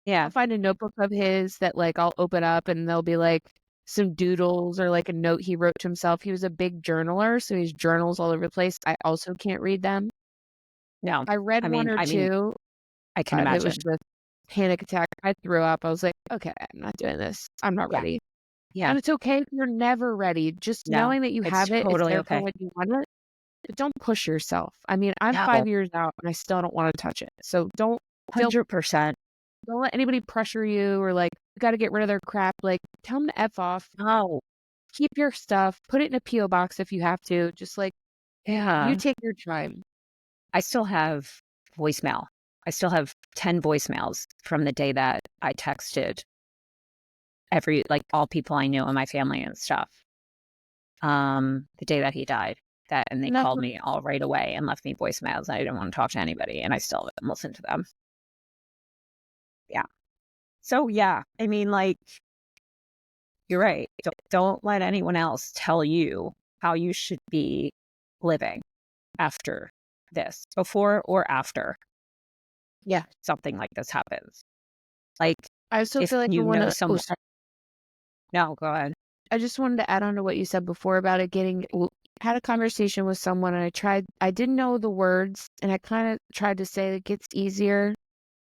Yeah. I'll find a notebook of his that like I'll open up, and they'll be like, some doodles or like a note he wrote to himself. He was a big journaler, so his journals all over the place. I also can't read them. No, I read I one mean, or I mean, two, I can but it was imagine. just panic attack. I threw up. I was like, okay, I'm not doing this. I'm not Yeah. ready. Yeah. And it's okay if you're never ready. Just No, knowing that you it's have it, it's totally there for okay. when you want it. But don't push yourself. I mean, I'm No, 5 years out and I still don't want to touch it. So don't 100%. let anybody pressure you or like, you got to get rid of their crap. Like, tell them to F off. No. Keep your stuff. Put it in a P.O. box if you have to. Just like, Yeah. you take your time. I still have voicemail. I still have 10 voicemails from the day that I texted all people I knew in my family and stuff. The day that he died. And they called me all right away and left me voicemails. I didn't want to talk to anybody, and I still haven't listened to them. Yeah. So yeah, I mean, like, you're right. Don't let anyone else tell you how you should be living after this, before or after. Yeah. Something like this happens. Like, I also if feel like you I want know to. someone. No, go ahead. I just wanted to add on to what you said before about it had a conversation with someone and I didn't know the words and I kind of tried to say it gets easier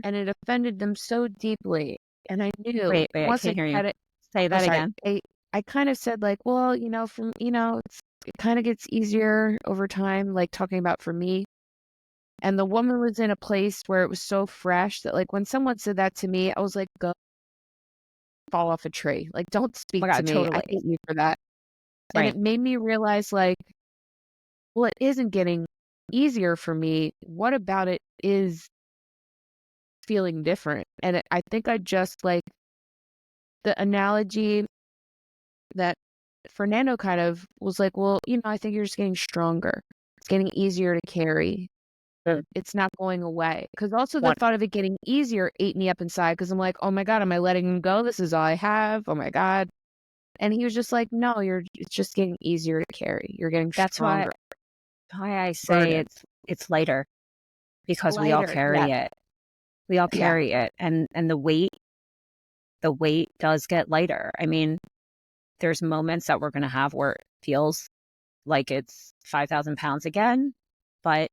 and it offended them so deeply. And I knew Wait, I once I can't hear you. tried it, Say that sorry, again. I kind of said like, well, it kind of gets easier over time, like talking about for me. And the woman was in a place where it was so fresh that like when someone said that to me, I was like, go fall off a tree. Like, don't Oh speak my to God, me. I totally. hate you for that. And Right. it made me realize like, well, it isn't getting easier for me. What about it is feeling different? And I think I just like the analogy that Fernando kind of was like, well, I think you're just getting stronger. It's getting easier to carry. It's not going away. Because also the thought of it getting easier ate me up inside because I'm like, oh my God, am I letting him go? This is all I have. Oh my God. And he was just like, no, it's just getting easier to carry. You're getting That's stronger. why I say it's lighter, because we all Lighter, carry yeah. it. We all Yeah. carry it, and the weight does get lighter. I mean, there's moments that we're going to have where it feels like it's 5,000 pounds again, but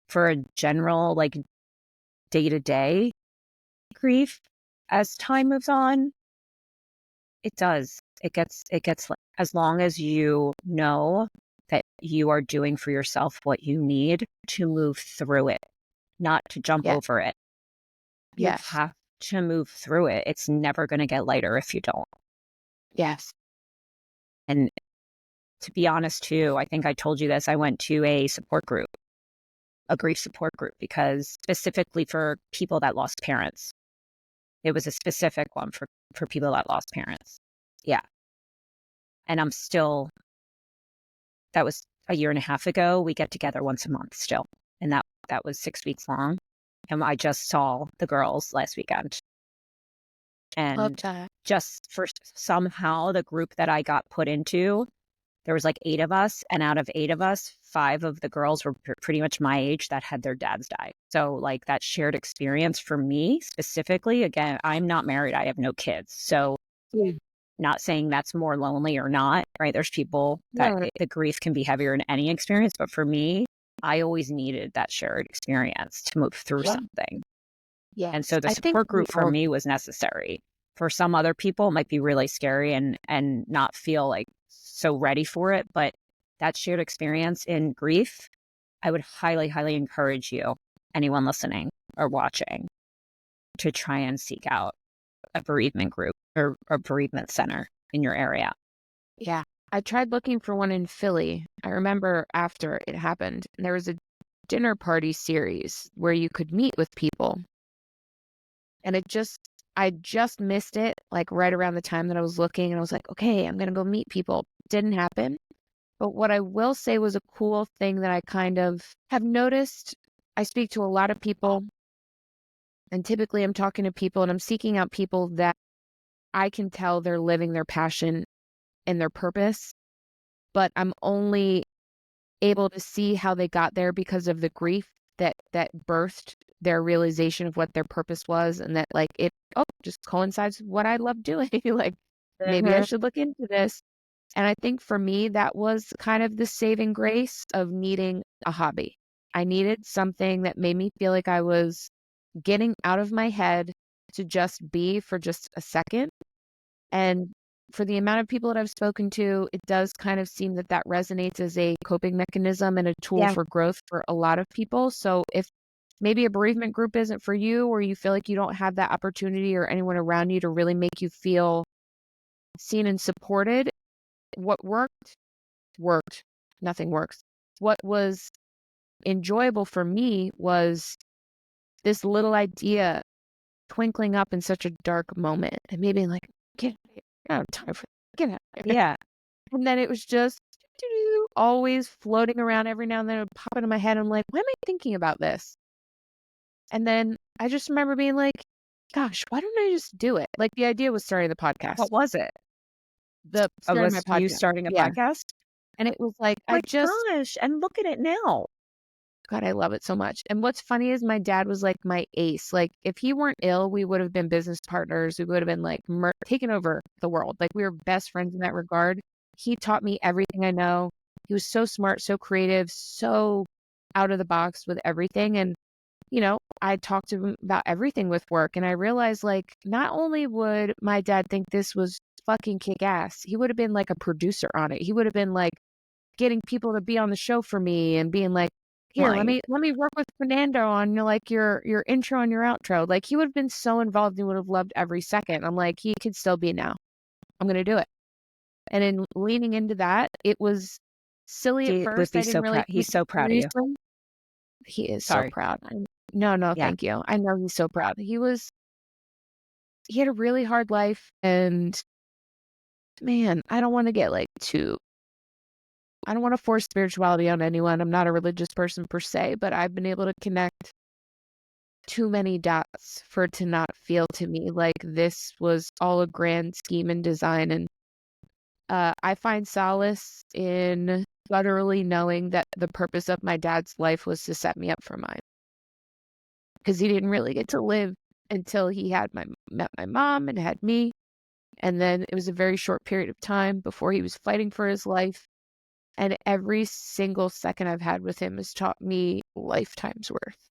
for a general like day-to-day grief, as time moves on, it does. It gets as long as you know that you are doing for yourself what you need to move through it, not to jump Yeah. over it. You Yes. have to move through it. It's never going to get lighter if you don't. Yes. And to be honest, too, I think I told you this. I went to a grief support group, because specifically for people that lost parents. It was a specific one for people that lost parents. Yeah. And that was a year and a half ago. We get together once a month still. And that was 6 weeks long. And I just saw the girls last weekend. Love And that. just for somehow the group that I got put into, there was like 8 of us. And out of 8 of us, 5 of the girls were pretty much my age that had their dads die. So like that shared experience for me specifically, again, I'm not married. I have no kids. So not saying that's more lonely or not, right? There's people that the grief can be heavier in any experience. But for me, I always needed that shared experience to move through something. Yeah. And so the support group for me was necessary. For some other people, it might be really scary and not feel like so ready for it. But that shared experience in grief, I would highly, highly encourage you, anyone listening or watching, to try and seek out a bereavement group or a bereavement center in your area. Yeah. I tried looking for one in Philly. I remember after it happened, there was a dinner party series where you could meet with people. And I just missed it, like right around the time that I was looking, and I was like, okay, I'm going to go meet people. Didn't happen. But what I will say was a cool thing that I kind of have noticed. I speak to a lot of people, and typically I'm talking to people and I'm seeking out people that I can tell they're living their passion and their purpose, but I'm only able to see how they got there because of the grief that birthed their realization of what their purpose was, and that like it just coincides with what I love doing. Like maybe I Mhm. should look into this. And I think for me, that was kind of the saving grace of needing a hobby. I needed something that made me feel like I was getting out of my head to just be for just a second. And for the amount of people that I've spoken to, it does kind of seem that that resonates as a coping mechanism and a tool Yeah. for growth for a lot of people. So if maybe a bereavement group isn't for you, or you feel like you don't have that opportunity or anyone around you to really make you feel seen and supported, what worked. Nothing works. What was enjoyable for me was this little idea twinkling up in such a dark moment and me being like, get out of here. I don't have time for that. Get out of here. Yeah. And then it was just always floating around. Every now and then it would pop into my head. I'm like, why am I thinking about this? And then I just remember being like, gosh, why don't I just do it? Like the idea was starting the podcast. What was it? Starting my Was you podcast. starting a Yeah. podcast? And it was like, My gosh, and look at it now. God, I love it so much. And what's funny is my dad was like my ace. Like if he weren't ill, we would have been business partners. We would have been like taking over the world. Like we were best friends in that regard. He taught me everything I know. He was so smart, so creative, so out of the box with everything. And, I talked to him about everything with work. And I realized like, not only would my dad think this was fucking kick ass, he would have been like a producer on it. He would have been like getting people to be on the show for me and being like, here, let Right. me work with Fernando on like your intro and your outro. Like he would have been so involved and would have loved every second. I'm like, he could still be now. I'm gonna do it. And in leaning into that, it was silly at He would first. be I didn't so really proud. take He's it so proud of you. seriously. He is so Sorry. proud. No, Yeah. thank you. I know he's so proud. He had a really hard life, and man, I don't want to get like I don't want to force spirituality on anyone. I'm not a religious person per se, but I've been able to connect too many dots for it to not feel to me like this was all a grand scheme and design. And I find solace in utterly knowing that the purpose of my dad's life was to set me up for mine. Because he didn't really get to live until he met my mom and had me. And then it was a very short period of time before he was fighting for his life. And every single second I've had with him has taught me lifetime's worth.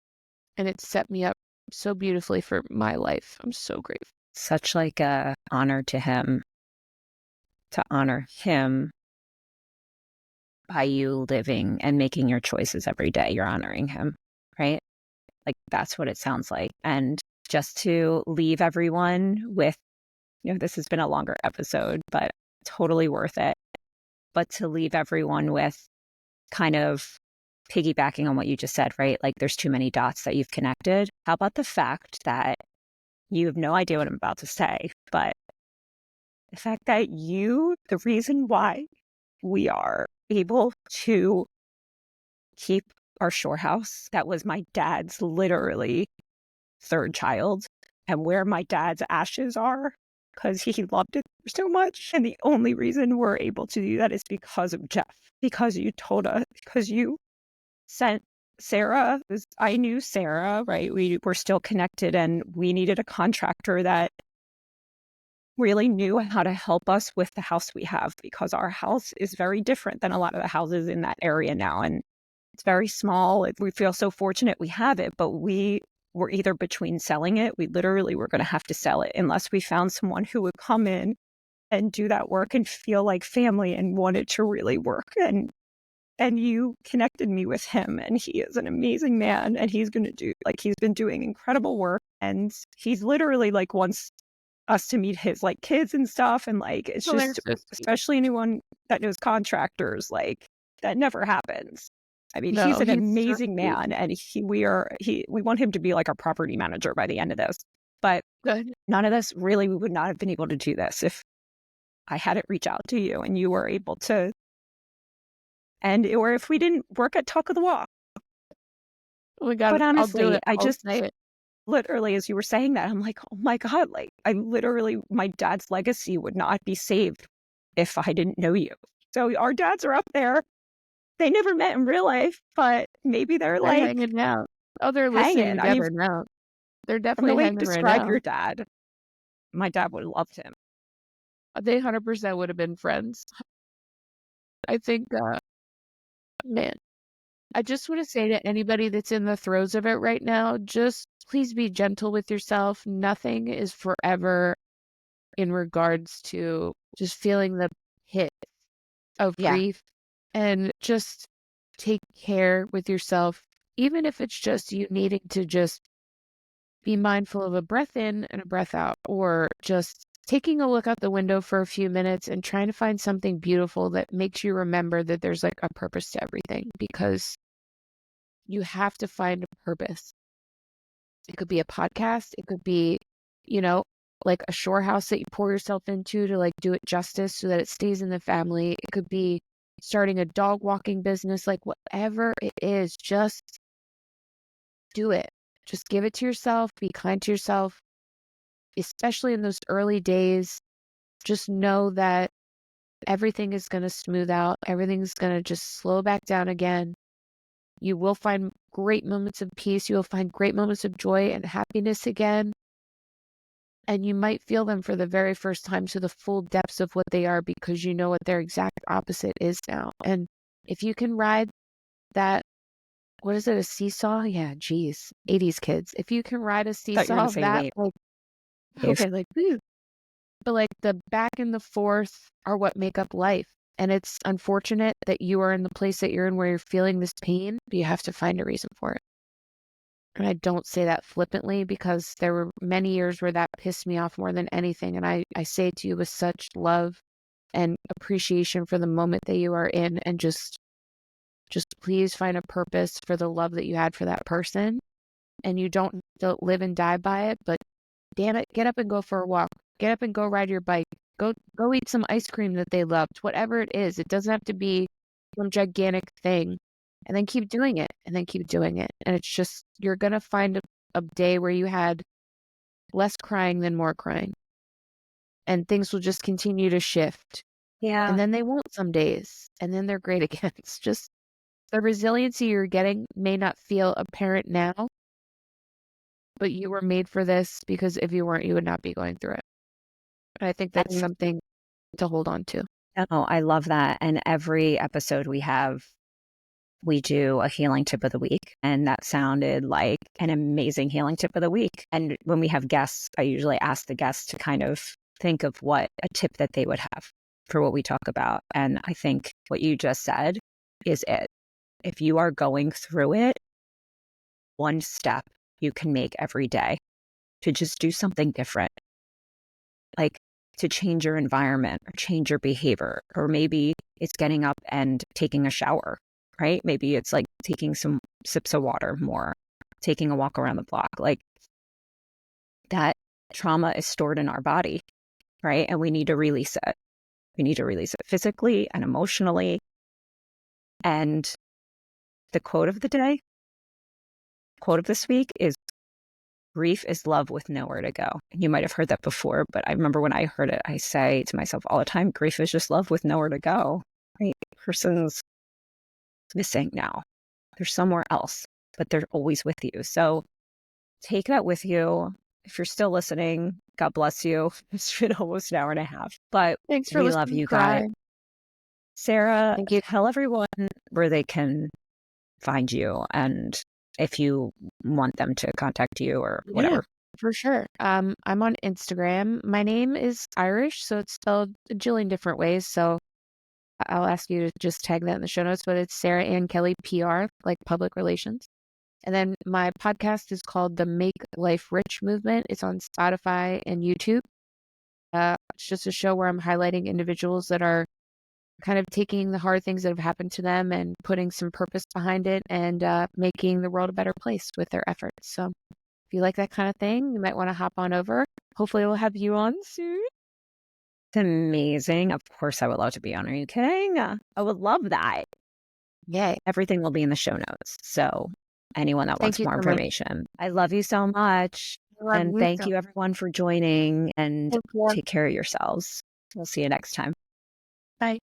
And it's set me up so beautifully for my life. I'm so grateful. Such like a honor to him, to honor him by you living and making your choices every day. You're honoring him, right? Like that's what it sounds like. And just to leave everyone with, this has been a longer episode, but totally worth it. But to leave everyone with kind of piggybacking on what you just said, right? Like there's too many dots that you've connected. How about the fact that you have no idea what I'm about to say, but the fact that the reason why we are able to keep our shore house, that was my dad's literally third child, and where my dad's ashes are, because he loved it so much. And the only reason we're able to do that is because of Jeff, because you told us, because you sent Sarah. I knew Sarah, right? We were still connected, and we needed a contractor that really knew how to help us with the house we have, because our house is very different than a lot of the houses in that area now. And it's very small. We feel so fortunate we have it, but we were either between selling it. We literally were going to have to sell it unless we found someone who would come in and do that work and feel like family and want it to really work. And you connected me with him, and he is an amazing man, and he's been doing incredible work. And he's literally like wants us to meet his like kids and stuff. And like, it's just, especially anyone that knows contractors, like that never happens. I mean, he's an amazing man, and we want him to be like our property manager by the end of this. But none of this really, we would not have been able to do this if I hadn't reached out to you and you were able to, or if we didn't work at Talk of the Walk. But honestly, I just literally, as you were saying that, I'm like, oh my God, like my dad's legacy would not be saved if I didn't know you. So our dads are up there. They never met in real life, but maybe they're like hanging out. Oh, they're listening together now. They're definitely hanging right now. Describe your dad. My dad would have loved him. They 100% would have been friends. I think, man, I just want to say to anybody that's in the throes of it right now, just please be gentle with yourself. Nothing is forever in regards to just feeling the hit of Yeah. grief, and just take care with yourself, even if it's just you needing to just be mindful of a breath in and a breath out, or just taking a look out the window for a few minutes and trying to find something beautiful that makes you remember that there's like a purpose to everything, because you have to find a purpose. It could be a podcast, it could be, you know, like a shore house that you pour yourself into to like do it justice so that it stays in the family. It could be starting a dog walking business, like whatever it is, just do it. Just give it to yourself, be kind to yourself, especially in those early days. Just know that everything is going to smooth out, everything's going to just slow back down again. You will find great moments of peace, you will find great moments of joy and happiness again. And you might feel them for the very first time to the full depths of what they are, because you know what their exact opposite is now. And if you can ride that, what is it, a seesaw? Yeah, geez, 80s kids. If you can ride a Thought you were seesaw gonna of say that, wave. like, Wave. okay, like, whew. But like the back and the forth are what make up life. And it's unfortunate that you are in the place that you're in where you're feeling this pain, but you have to find a reason for it. And I don't say that flippantly, because there were many years where that pissed me off more than anything. And I say it to you with such love and appreciation for the moment that you are in. And just please find a purpose for the love that you had for that person. And you don't have to live and die by it, but damn it, get up and go for a walk. Get up and go ride your bike. Go eat some ice cream that they loved. Whatever it is, it doesn't have to be some gigantic thing. And then keep doing it, and then keep doing it. And it's just, you're going to find a day where you had less crying than more crying. And things will just continue to shift. Yeah. And then they won't some days. And then they're great again. It's just the resiliency you're getting may not feel apparent now, but you were made for this, because if you weren't, you would not be going through it. And I think that's And something to hold on to. oh, I love that. And every episode we do a healing tip of the week. And that sounded like an amazing healing tip of the week. And when we have guests, I usually ask the guests to kind of think of what a tip that they would have for what we talk about. And I think what you just said is it. If you are going through it, one step you can make every day to just do something different, like to change your environment or change your behavior, or maybe it's getting up and taking a shower, right? Maybe it's like taking some sips of water more, taking a walk around the block. Like, that trauma is stored in our body, right? And we need to release it. We need to release it physically and emotionally. And the quote of the day, quote of this week is, grief is love with nowhere to go. And you might have heard that before, but I remember when I heard it, I say to myself all the time, grief is just love with nowhere to go. Right? Person's missing now. They're somewhere else, but they're always with you. So take that with you. If you're still listening, God bless you. It's been almost an hour and a half, but Thanks for we love listening. you guys. Sarah, Thank you. tell everyone where they can find you and if you want them to contact you or whatever. Yeah, for sure. I'm on Instagram. My name is Irish, so it's spelled a jillion different ways. So I'll ask you to just tag that in the show notes, but it's Sara Ann Kelly PR, like public relations. And then my podcast is called the Make Life Rich Movement. It's on Spotify and YouTube. It's just a show where I'm highlighting individuals that are kind of taking the hard things that have happened to them and putting some purpose behind it, and making the world a better place with their efforts. So if you like that kind of thing, you might want to hop on over. Hopefully we'll have you on soon. It's amazing. Of course, I would love to be on. Are you kidding? I would love that. Yay. Everything will be in the show notes. So anyone that wants Thank you more so much. information, I love you so much. And thank you everyone for joining, and Thank you. take care of yourselves. We'll see you next time. Bye.